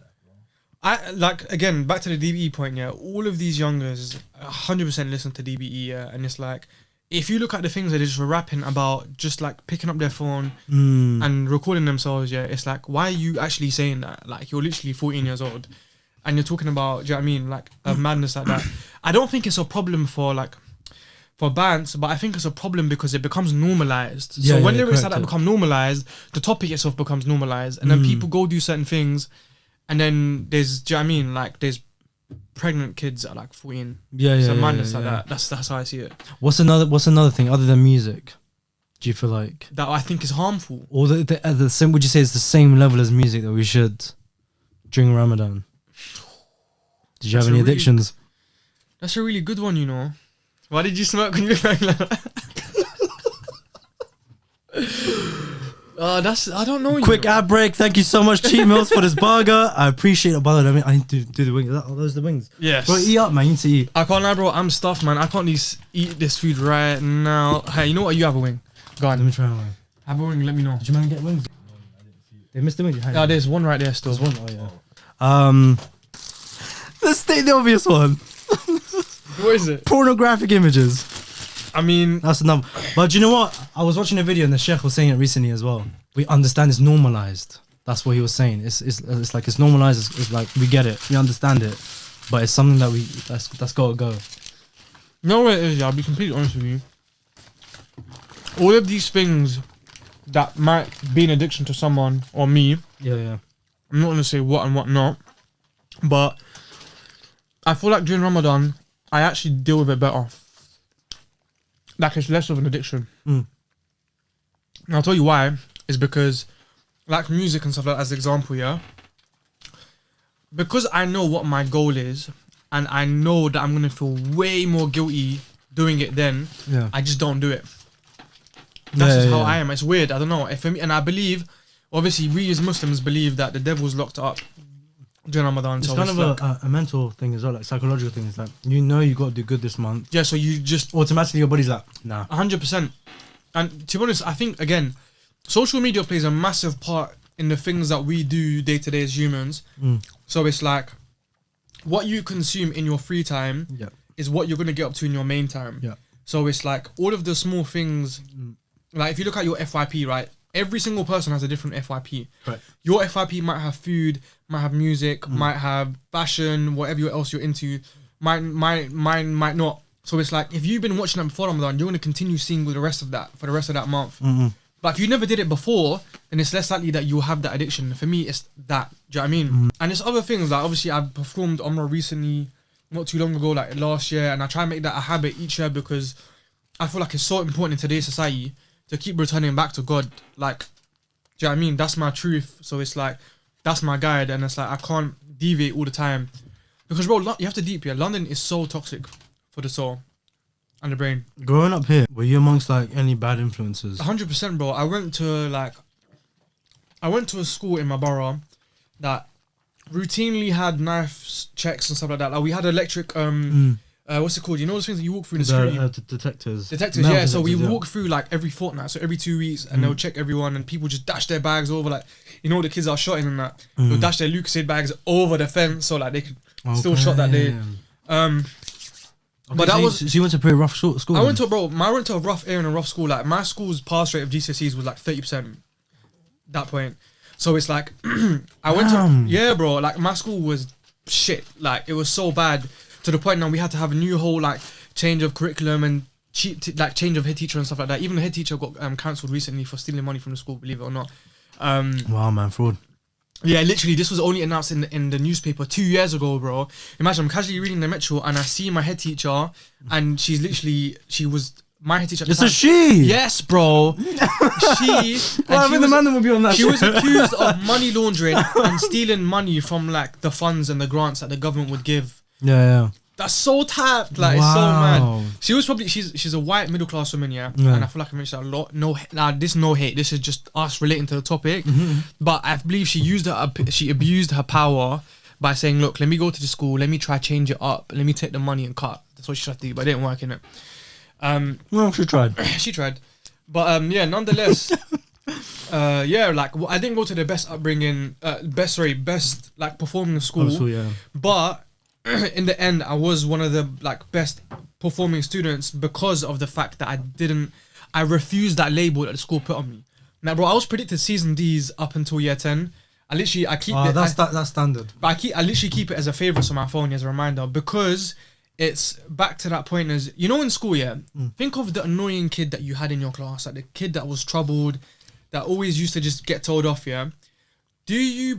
I like again back to the DBE point. Yeah, all of these youngers 100% listen to DBE. Yeah, and it's like if you look at the things that they're just rapping about, just like picking up their phone and recording themselves. Yeah, it's like why are you actually saying that? Like you're literally 14 years old, and you're talking about. Do you know what I mean? Like a madness like that. I don't think it's a problem for bands, but I think it's a problem because it becomes normalized. So when lyrics like that become normalized, the topic itself becomes normalized, and then people go do certain things, and then there's, do you know what I mean? Like there's pregnant kids at like 14. So madness like that. That's how I see it. What's another thing other than music? Do you feel like that I think is harmful? Or the same? Would you say it's the same level as music that we should during Ramadan? Did you have any addictions? That's a really good one, you know. Why did you smoke when you were like that? I don't know. Quick ad break. Thank you so much, Cheat Meals, for this burger. I appreciate it. By the way, I need to do the wings. Are those the wings? Yes. Bro, eat up, man. You need to eat. I can't lie, bro. I'm stuffed, man. I can't eat this food right now. Hey, you know what? You have a wing. Go on. Let me try one. Have a wing. Let me know. Did you man get wings? They missed the wings. Yeah, there's one right there still. There's one. Oh yeah. Let's state the obvious one. What is it? Pornographic images. I mean, that's enough. But you know what? I was watching a video and the Sheikh was saying it recently as well. We understand it's normalized. That's what he was saying. It's like it's normalized. It's like we get it. We understand it. But it's something that that's gotta go. No way it is. Yeah, I'll be completely honest with you. All of these things that might be an addiction to someone or me. Yeah. I'm not gonna say what and what not, but I feel like during Ramadan, I actually deal with it better. Like it's less of an addiction. And I'll tell you why. Is because like music and stuff like that as an example, yeah. Because I know what my goal is, and I know that I'm gonna feel way more guilty doing it then, I just don't do it. That's just how I am. It's weird. I don't know. For me, and I believe, obviously, we as Muslims believe that the devil's locked up during Ramadan. It's so kind of a mental thing as well, like psychological thing. It's like, you know, you got to do good this month. Yeah, so you just automatically your body's like, nah. 100%. And to be honest, I think again, social media plays a massive part in the things that we do day to day as humans. So it's like, what you consume in your free time is what you're gonna get up to in your main time. So it's like all of the small things. Like if you look at your FYP, right? Every single person has a different FYP. Right. Your FYP might have food, might have music, might have fashion, whatever else you're into. Mine might not. So it's like, if you've been watching that before Ramadan, you're going to continue seeing with the rest of that for the rest of that month. But if you never did it before, then it's less likely that you'll have that addiction. For me, it's that. Do you know what I mean? And there's other things. Like obviously, I've performed Umrah recently, not too long ago, like last year, and I try and make that a habit each year because I feel like it's so important in today's society to keep returning back to God. Like, do you know what I mean? That's my truth. So it's like, that's my guide, and it's like I can't deviate all the time because, bro, you have to deep here. London is so toxic for the soul and the brain. Growing up here, were you amongst like any bad influences? 100%, bro. I went to a school in my borough that routinely had knife checks and stuff like that. Like we had electric what's it called? You know those things that you walk through in the street? Detectors. Detectors, yeah. So we walk through like every fortnight, so every 2 weeks, and they'll check everyone, and people just dash their bags over, like, you know, the kids are shotting and that. They'll dash their Lucasade bags over the fence, so like they could still shot that day. But that was. So you went to a pretty rough school. I went to a rough area and a rough school. Like my school's pass rate of GCSEs was like 30%. That point, so it's like I went to bro. Like my school was shit. Like it was so bad to the point now we had to have a new whole like change of curriculum and change of head teacher and stuff like that. Even the head teacher got cancelled recently for stealing money from the school. Believe it or not. Wow, man, fraud. Yeah, literally, this was only announced in the newspaper 2 years ago, bro. Imagine, I'm casually reading the Metro and I see my head teacher, and she was my head teacher. It's a she. Yes, bro. She. She was accused of money laundering and stealing money from like the funds and the grants that the government would give. Yeah. That's so tapped, like it's so mad. She was probably she's a white middle class woman, yeah. And I feel like I mentioned that a lot. No hate. This is just us relating to the topic. But I believe she abused her power by saying, "Look, let me go to the school. Let me try change it up. Let me take the money and cut." That's what she tried to do, but it didn't work in it. Well, she tried. She tried, but nonetheless, like I didn't go to the best upbringing, best like performing school. Also, yeah. But in the end, I was one of the like best performing students because of the fact that I refused that label that the school put on me. Now, bro, I was predicted season D's up until year 10. That's standard. But I literally keep it as a favourite on my phone as a reminder because it's back to that point as, you know, in school, think of the annoying kid that you had in your class, like the kid that was troubled, that always used to just get told off, Do you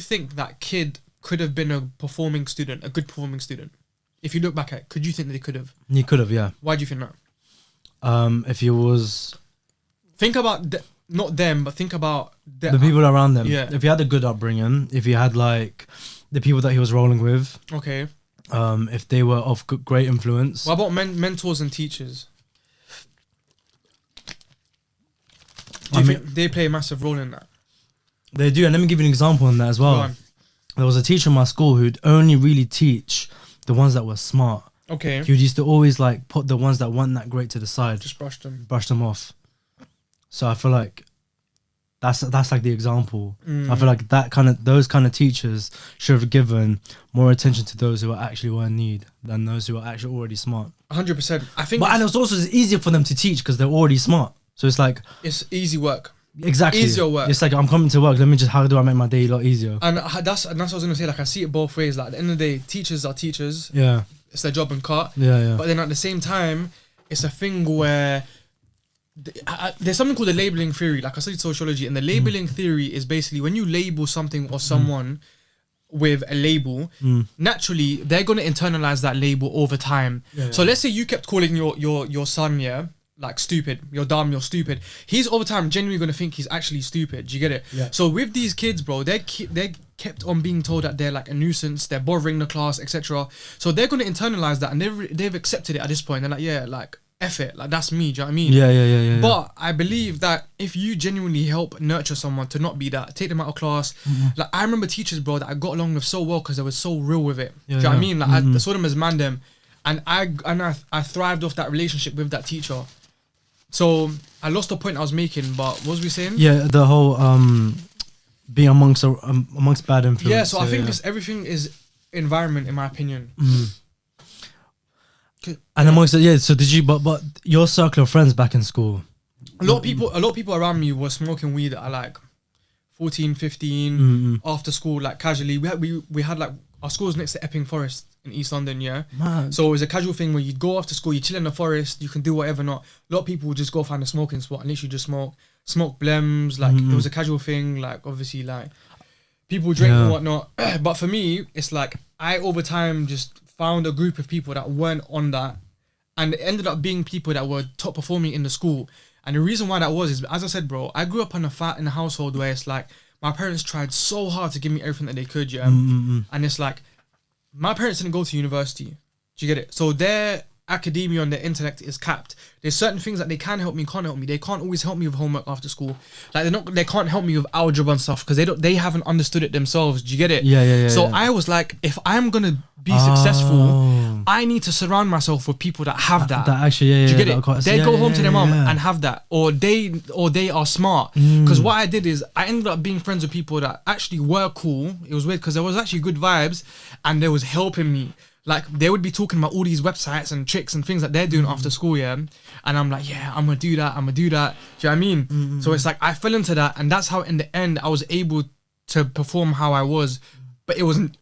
think that kid could have been a good performing student? If you look back at it, could you think that they could have? He could have, yeah. Why do you think that? If he was... Think about, not them, but think about... the people around them. Yeah. If he had a good upbringing, if he had like the people that he was rolling with. Okay. If they were of great influence. What about mentors and teachers? Do you think they play a massive role in that? They do, and let me give you an example on that as well. There was a teacher in my school who'd only really teach the ones that were smart. Okay. He used to always like put the ones that weren't that great to the side. Just brush them off. So I feel like that's like the example. I feel like those kind of teachers should have given more attention to those who actually were in need than those who are actually already smart. 100%. I think. And it's also easier for them to teach because they're already smart. So it's like it's easy work. Exactly. Easier work. It's like, I'm coming to work. How do I make my day a lot easier? And that's what I was gonna say. Like I see it both ways. Like at the end of the day, teachers are teachers. Yeah. It's their job and cut. Yeah. But then at the same time, it's a thing where there's something called the labeling theory. Like I studied sociology, and the labeling theory is basically when you label something or someone with a label, naturally they're gonna internalize that label over time. So let's say you kept calling your son, like stupid, you're dumb, you're stupid. He's over time genuinely gonna think he's actually stupid. Do you get it? Yeah. So with these kids, bro, they're kept on being told that they're like a nuisance, they're bothering the class, etc. So they're gonna internalize that, and they've accepted it at this point. They're like, yeah, like F it, like that's me. Do you know what I mean? Yeah. But I believe that if you genuinely help nurture someone to not be that, take them out of class. Like I remember teachers, bro, that I got along with so well because they were so real with it. Do you know what I mean? Like I saw them as man them, and I thrived off that relationship with that teacher. So I lost the point I was making, but what was we saying? Yeah, the whole being amongst bad influence. Yeah, so I think everything is environment, in my opinion. And amongst so did you? But your circle of friends back in school. A lot of people around me were smoking weed at like 14, 15 after school, like casually. We had like our school was next to Epping Forest in East London, yeah. Man. So it was a casual thing where you'd go after school, you chill in the forest, you can do whatever. Not a lot of people would just go find a smoking spot and literally just smoke blems. Like it was a casual thing. Like obviously, like people drink and whatnot. But for me, it's like I over time just found a group of people that weren't on that, and it ended up being people that were top performing in the school. And the reason why that was is, as I said, bro, I grew up in a household where it's like my parents tried so hard to give me everything that they could, yeah. And it's like my parents didn't go to university. Do you get it? So their academia and their intellect is capped. There's certain things that they can help me, can't help me. They can't always help me with homework after school. Like they can't help me with algebra and stuff because they haven't understood it themselves. Do you get it? Yeah. So I was like, if I'm gonna be successful, I need to surround myself with people that have that. That actually, do you get it? They go home to their mum and have that, or they are smart. Because what I did is I ended up being friends with people that actually were cool. It was weird because there was actually good vibes, and they was helping me. Like they would be talking about all these websites and tricks and things that they're doing after school, yeah. And I'm like, yeah, I'm gonna do that. Do you know what I mean? So it's like I fell into that, and that's how in the end I was able to perform how I was. But it wasn't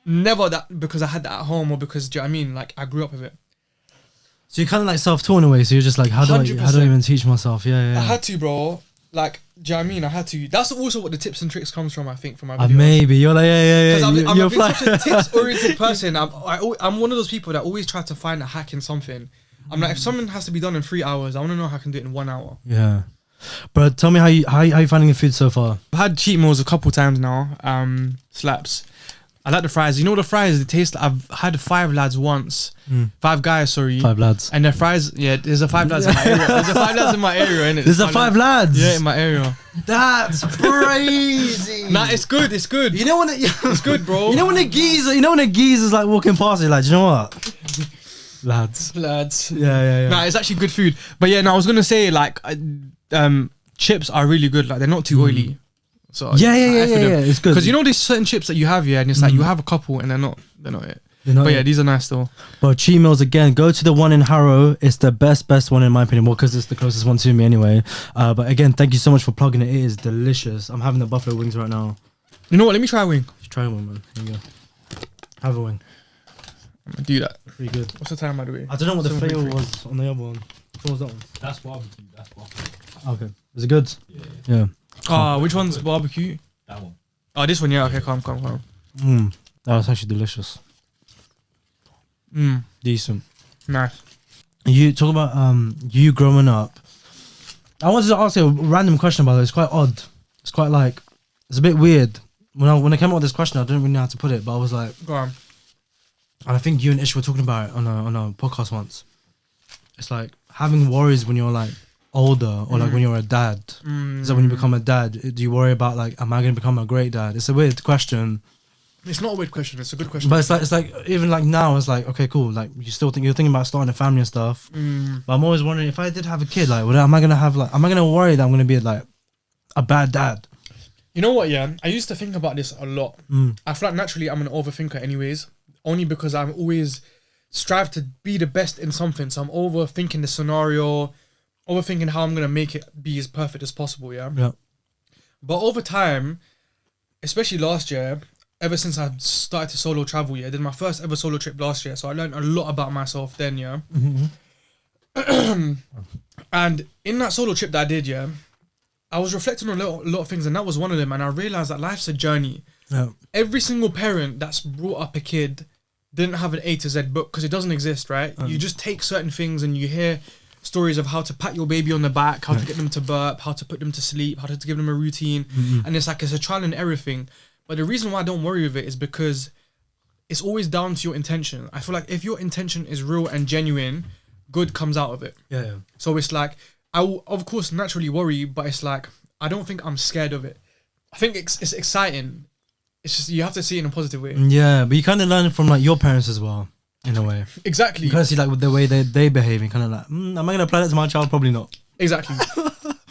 never that because I had that at home or because, do you know what I mean? Like I grew up with it. So you're kind of like self-taught in a way. So you're just like, how do I even teach myself? Yeah. I had to, bro. Like, do you know what I mean? I had to. That's also what the tips and tricks comes from, I think, from my videos. Maybe you're like, yeah. Because I'm such a tips-oriented person. I'm one of those people that always try to find a hack in something. I'm like, if something has to be done in 3 hours, I want to know how I can do it in 1 hour. Yeah. But tell me how you finding your food so far? I've had cheat meals a couple times now. Slaps. I like the fries. You know the fries, they taste. I've had Five Lads once. 5 Guys, sorry. 5 Lads. And the fries, yeah, there's a 5 Lads in my area. There's a 5 Lads in my area, innit? There's a 5 Lads? Yeah, in my area. That's crazy. Nah, it's good. You know when it's good, bro. You know when a geezer's like walking past you, like, do you know what? Lads. Yeah. Nah, it's actually good food. But yeah, no, I was gonna say like, chips are really good. Like they're not too oily. So yeah, it's good. Because you know there's certain chips that you have, yeah, and it's like you have a couple and they're not it. But yeah, these are nice though. But cheat meals again, go to the one in Harrow. It's the best one in my opinion. Well, because it's the closest one to me anyway. But again, thank you so much for plugging it. It is delicious. I'm having the buffalo wings right now. You know what? Let me try a wing. Try one, man. Here you go. Have a wing. I'm gonna do that. Pretty good. What's the time, by the way? I don't know what the flavour was on the other one. What was that one? That's barbecue. Okay. Is it good? Yeah. Which one's barbecue? That one. Oh, this one. Yeah. Okay. Calm. That was actually delicious. Decent. Nice. You talk about you growing up. I wanted to ask you a random question about it. It's quite odd. It's quite like it's a bit weird. When I came up with this question, I didn't really know how to put it, but I was like, go on. And I think you and Ish were talking about it on a podcast once. It's like having worries when you're like older or like when you're a dad. So when you become a dad, do you worry about like, am I going to become a great dad? It's a weird question. It's not a weird question. It's a good question. But it's like even like now, it's like, okay, cool. Like you're thinking about starting a family and stuff. But I'm always wondering if I did have a kid, like, am I going to worry that I'm going to be like a bad dad? You know what? Yeah, I used to think about this a lot. I feel like naturally I'm an overthinker, anyways. Only because I'm always strive to be the best in something. So I'm overthinking the scenario, overthinking how I'm gonna make it be as perfect as possible. Yeah. But over time, especially last year, ever since I started to solo travel, I did my first ever solo trip last year. So I learned a lot about myself then. Yeah. And in that solo trip that I did, I was reflecting on a lot of things, and that was one of them. And I realized that life's a journey. Every single parent that's brought up a kid didn't have an A to Z book because it doesn't exist, right? You just take certain things and you hear stories of how to pat your baby on the back, how to get them to burp, how to put them to sleep, how to give them a routine. And it's like, it's a trial and error thing. But the reason why I don't worry with it is because it's always down to your intention. I feel like if your intention is real and genuine, good comes out of it. Yeah. So it's like, I will, of course, naturally worry, but it's like, I don't think I'm scared of it. I think it's exciting. It's just, you have to see it in a positive way. Yeah, but you kind of learn from like your parents as well, in a way. Exactly. You kind of see like with the way they behave, and kind of like, am I going to apply that to my child? Probably not. Exactly.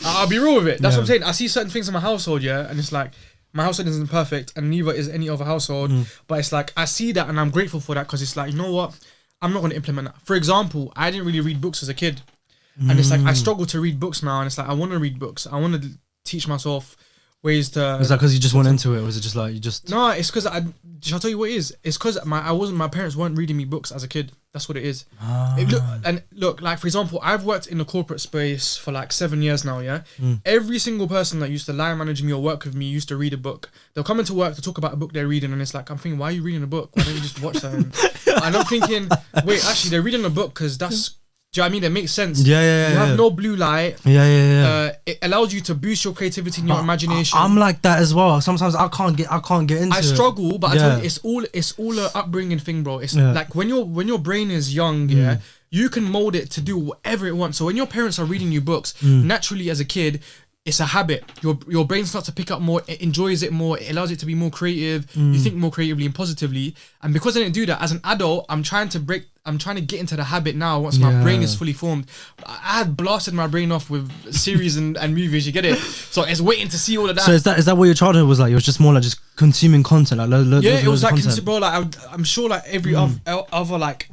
I'll be real with it. That's what I'm saying. I see certain things in my household, yeah, and it's like, my household isn't perfect, and neither is any other household. But it's like, I see that, and I'm grateful for that, because it's like, you know what? I'm not going to implement that. For example, I didn't really read books as a kid. And it's like, I struggle to read books now, and it's like, I want to read books. I want to teach myself ways to... Is that because you just went into it, or was it just like, you just... No, it's because shall I tell you what it is? It's because my parents weren't reading me books as a kid. That's what it is. Look, like, for example, I've worked in the corporate space for like 7 years now, yeah? Every single person that used to line manage me or work with me used to read a book. They'll come into work to talk about a book they're reading, and it's like, I'm thinking, why are you reading a book? Why don't you just watch something? And I'm thinking, wait, actually, they're reading a book because that's... Do you know what I mean? It makes sense. Yeah. You have no blue light. Yeah. It allows you to boost your creativity and your imagination. I'm like that as well. Sometimes I can't get into it. I struggle, but I tell you, it's all an upbringing thing, bro. It's like when your brain is young, you can mold it to do whatever it wants. So when your parents are reading you books, naturally as a kid, it's a habit. Your brain starts to pick up more, it enjoys it more, it allows it to be more creative, you think more creatively and positively. And because I didn't do that, as an adult, I'm trying to get into the habit now once my brain is fully formed. I had blasted my brain off with series and movies, you get it? So it's waiting to see all of that. So is that what your childhood was like? It was just more like just consuming content? Like it was like, bro, like I'm sure like every other like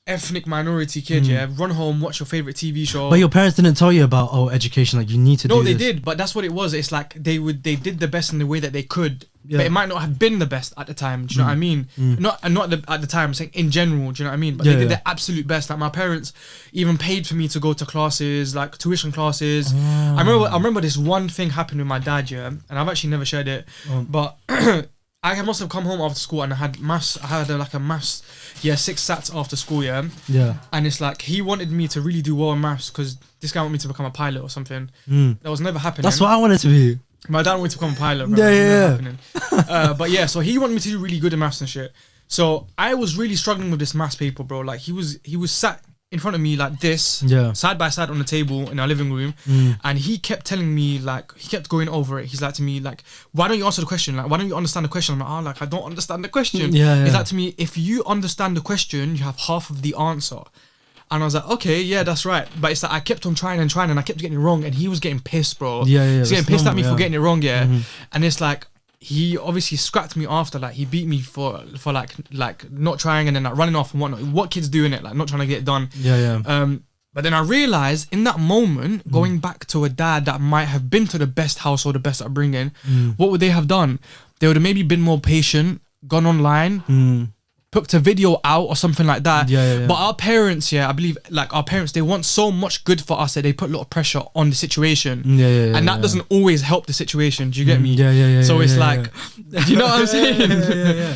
ethnic minority kid, run home, watch your favorite TV show. But your parents didn't tell you about education, like you need to do No, they this. did, but that's what it was. It's like they did the best in the way that they could, but it might not have been the best at the time. Do you know what I mean? Not at the time, I'm saying in general, do you know what I mean? But they did their absolute best. Like my parents even paid for me to go to classes, like tuition classes. I remember this one thing happened with my dad, and I've actually never shared it, but I must have come home after school and I had maths. I had like a maths, 6 sats after school, Yeah. And it's like he wanted me to really do well in maths because this guy wanted me to become a pilot or something. That was never happening. That's what I wanted to be. My dad wanted to become a pilot, bro. But so he wanted me to do really good in maths and shit. So I was really struggling with this maths paper, bro. Like he was sat in front of me like this, side by side on the table in our living room, and he kept telling me, like, he kept going over it. He's like to me, like, why don't you answer the question? Like, why don't you understand the question? I'm like, I don't understand the question. He's like to me, if you understand the question, you have half of the answer. And I was like, okay, yeah, that's right. But it's like I kept on trying and I kept getting it wrong, and he was getting pissed, bro. He was getting pissed at me for getting it wrong, And it's like, he obviously scrapped me after, like he beat me for like not trying and then like running off and whatnot. What kids doing it, like not trying to get it done. But then I realized in that moment, going back to a dad that might have been to the best house or the best upbringing, what would they have done? They would have maybe been more patient, gone online, put a video out or something like that. But our parents, I believe, like our parents, they want so much good for us that they put a lot of pressure on the situation. And that doesn't always help the situation. Do you get me? So it's like, you know what I'm saying?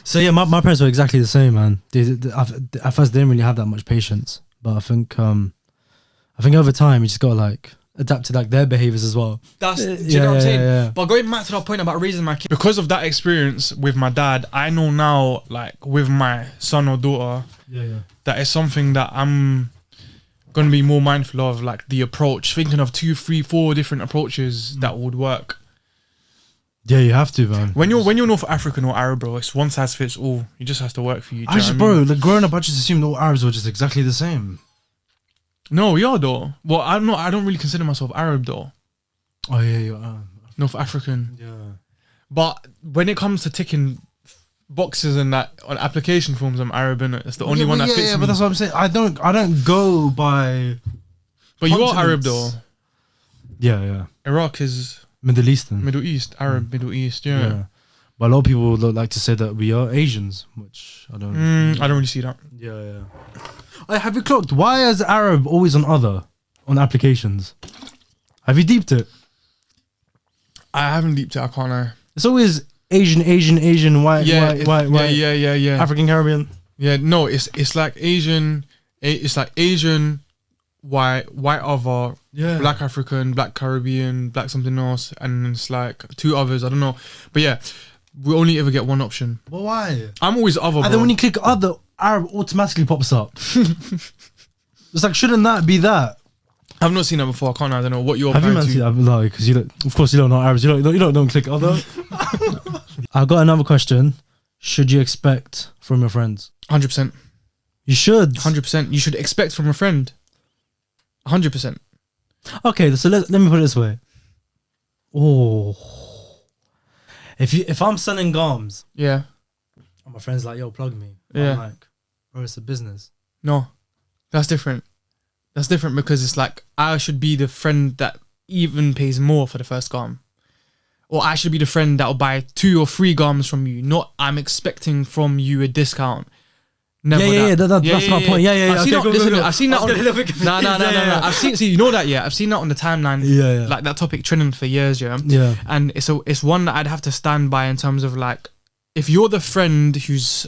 So yeah, my parents were exactly the same, man. At first, they didn't really have that much patience, but I think over time, you just gotta like adapt to like their behaviors as well. That's do you know what I'm saying? But going back to that point about raising my kid, because of that experience with my dad, I know now, like with my son or daughter, that is something that I'm gonna be more mindful of, like the approach, thinking of 2, 3, 4 different approaches that would work. Yeah, you have to, man. When you're North African or Arab, bro, it's one size fits all. It just has to work for you. Like growing up, I just assumed all Arabs were just exactly the same. No, we are though. Well, I'm not. I don't really consider myself Arab though. Oh yeah, you are. North African. Yeah. But when it comes to ticking boxes and that on application forms, I'm Arab, innit? It's the only one that fits me. Yeah, but that's what I'm saying. I don't go by. But you are Arab though. Yeah. Iraq is Middle Eastern. Middle East, Arab, Middle East. Yeah. But a lot of people like to say that we are Asians, which I don't. I don't really see that. Yeah. Have you clocked? Why is Arab always on other on applications? Have you deeped it? I haven't deeped it. I can't lie. It's always Asian, white, yeah. African, Caribbean. Yeah, no, it's like Asian. It's like Asian, white other, Yeah. black African, black Caribbean, black something else, and it's like two others. I don't know, but yeah, we only ever get one option. But why? I'm always other. And bro. then when you click other, Arab automatically pops up. It's like, shouldn't that be that? I've not seen that before. I can't. I don't know what you're. Have you applying man to. seen that? Like, because you don't, of course you don't know Arabs. You don't click other. I got another question. Should you expect from your friends? 100%. You should. 100%. You should expect from a friend. 100%. Okay, so let me put it this way. Oh, if I'm selling gums, Yeah. and my friend's like, "Yo, plug me." Yeah. I'm like, bro, it's a business. No, that's different. That's different because it's like I should be the friend that even pays more for the first gum. Or I should be the friend that will buy 2 or 3 gums from you. Not I'm expecting from you a discount. Never That's my point. Yeah. I've seen Okay, that, go. I've seen that I was getting a little bit No. confused. I've seen, see, you know that, yeah. I've seen that on the timeline. Yeah. Like that topic trending for years, yeah. Yeah. And it's one that I'd have to stand by in terms of like, if you're the friend who's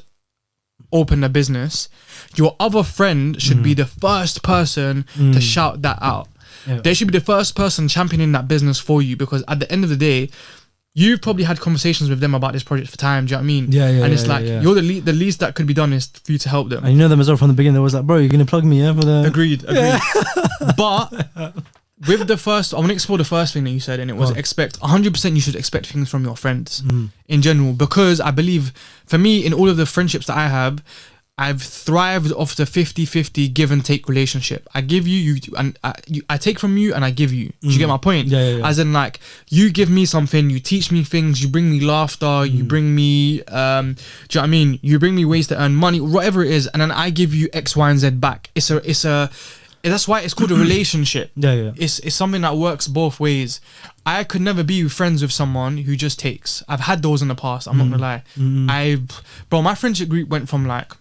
opened a business, your other friend should be the first person to shout that out. Yeah. They should be the first person championing that business for you, because at the end of the day, you've probably had conversations with them about this project for time. Do you know what I mean? Yeah. And it's like, yeah. you're the least that could be done is for you to help them. And you know them as well from the beginning. They was like, bro, you're gonna plug me, yeah, for the. Agreed. But with the first, I want to explore the first thing that you said, and it was expect 100%. You should expect things from your friends in general, because I believe, for me, in all of the friendships that I have, I've thrived off the 50-50 give and take relationship. I give you, and I take from you, and I give you. Do you get my point? Yeah. As in, like, you give me something, you teach me things, you bring me laughter, you bring me, do you know what I mean? You bring me ways to earn money, whatever it is, and then I give you X, Y, and Z back. That's why it's called a relationship. Yeah. It's something that works both ways. I could never be friends with someone who just takes. I've had those in the past. I'm not gonna lie. Bro, my friendship group went from like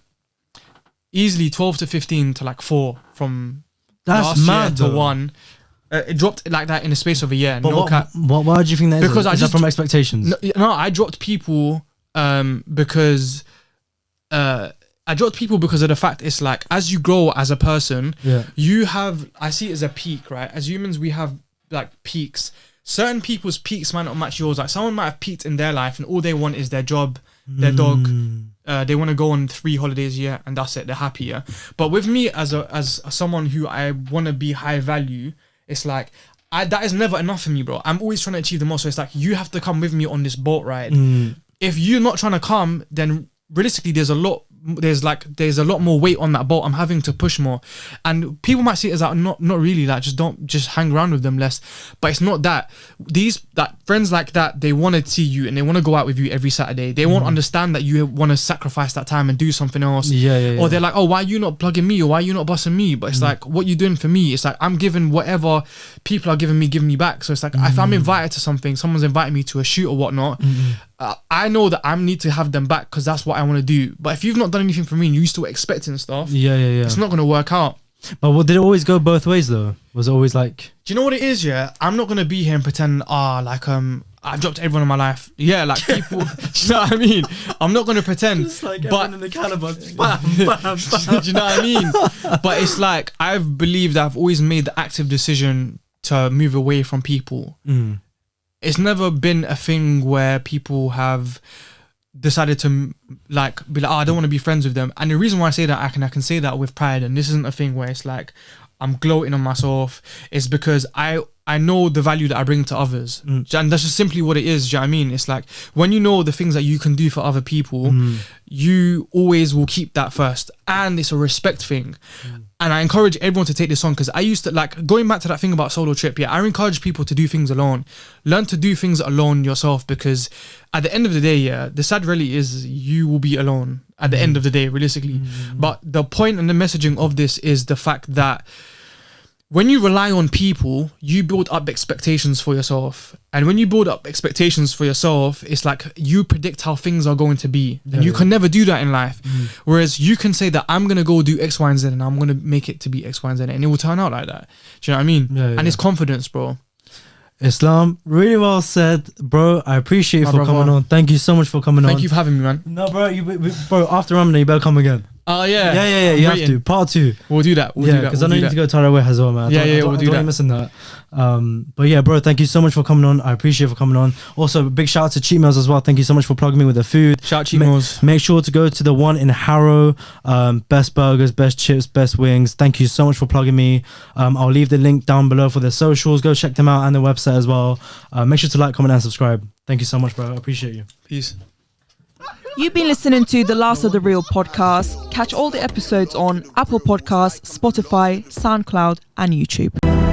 easily 12 to 15 to like 4 from That's last mad, year to though. 1. It dropped like that in the space of a year. But No cap. why do you think that is? Because I Is that just- from expectations? No, I dropped people because I dropped people because of the fact it's like, as you grow as a person, Yeah. you have, I see it as a peak, right? As humans, we have like peaks. Certain people's peaks might not match yours. Like someone might have peaked in their life and all they want is their job, their dog. They want to go on 3 holidays a year and that's it. They're happy, yeah. But with me as someone who I want to be high value, it's like, that is never enough for me, bro. I'm always trying to achieve the most. So it's like, you have to come with me on this boat ride. If you're not trying to come, then realistically there's a lot more weight on that boat. I'm having to push more, and people might see it as like not really, like just hang around with them less, but it's not that. Friends like that, they want to see you and they want to go out with you every Saturday. They won't understand that you want to sacrifice that time and do something else. Yeah. Or they're like, oh, why are you not plugging me, or why are you not busting me? But it's like, what you doing for me? It's like, I'm giving whatever people are giving me back. So it's like, if I'm invited to something, someone's invited me to a shoot or whatnot, I know that I need to have them back because that's what I want to do. But if you've not done anything for me and you're still expecting stuff, Yeah. it's not going to work out. But did it always go both ways though? Was it always like? Do you know what it is? Yeah, I'm not going to be here and pretend, I've dropped everyone in my life. Yeah, like people, do you know what I mean? I'm not going to pretend. But in the caliber. do you know what I mean? But it's like, I've believed I've always made the active decision to move away from people. It's never been a thing where people have decided to like be like, oh, I don't want to be friends with them. And the reason why I say that, I can say that with pride, and this isn't a thing where it's like I'm gloating on myself, is because I know the value that I bring to others. And that's just simply what it is. Do you know what I mean? It's like, when you know the things that you can do for other people, you always will keep that first. And it's a respect thing. And I encourage everyone to take this on, because I used to, like, going back to that thing about solo trip, I encourage people to do things alone. Learn to do things alone yourself, because at the end of the day, the sad reality is you will be alone at the end of the day, realistically. But the point and the messaging of this is the fact that when you rely on people, you build up expectations for yourself. And when you build up expectations for yourself, it's like you predict how things are going to be. And you can never do that in life. Whereas you can say that I'm going to go do X, Y, and Z, and I'm going to make it to be X, Y, and Z, and it will turn out like that. Do you know what I mean? And it's confidence, bro. Islam, really well said, bro. I appreciate you My for brother. coming on. Thank you so much for coming on. Thank you for having me, man. No, bro, bro, after Ramadan, you better come again. Oh yeah. Yeah. You have to. Part 2. We'll do that. We'll do that. Because I know you need to go Tarawih as well, man. We'll do that. Don't missing that. But yeah, bro, thank you so much for coming on. I appreciate you for coming on. Also, big shout out to Cheat Meals as well. Thank you so much for plugging me with the food. Shout out Cheat Meals. Make sure to go to the one in Harrow. Best burgers, best chips, best wings. Thank you so much for plugging me. I'll leave the link down below for their socials. Go check them out and their website as well. Make sure to like, comment, and subscribe. Thank you so much, bro. I appreciate you. Peace. You've been listening to the Last of the Real podcast. Catch all the episodes on Apple Podcasts, Spotify, SoundCloud, and YouTube.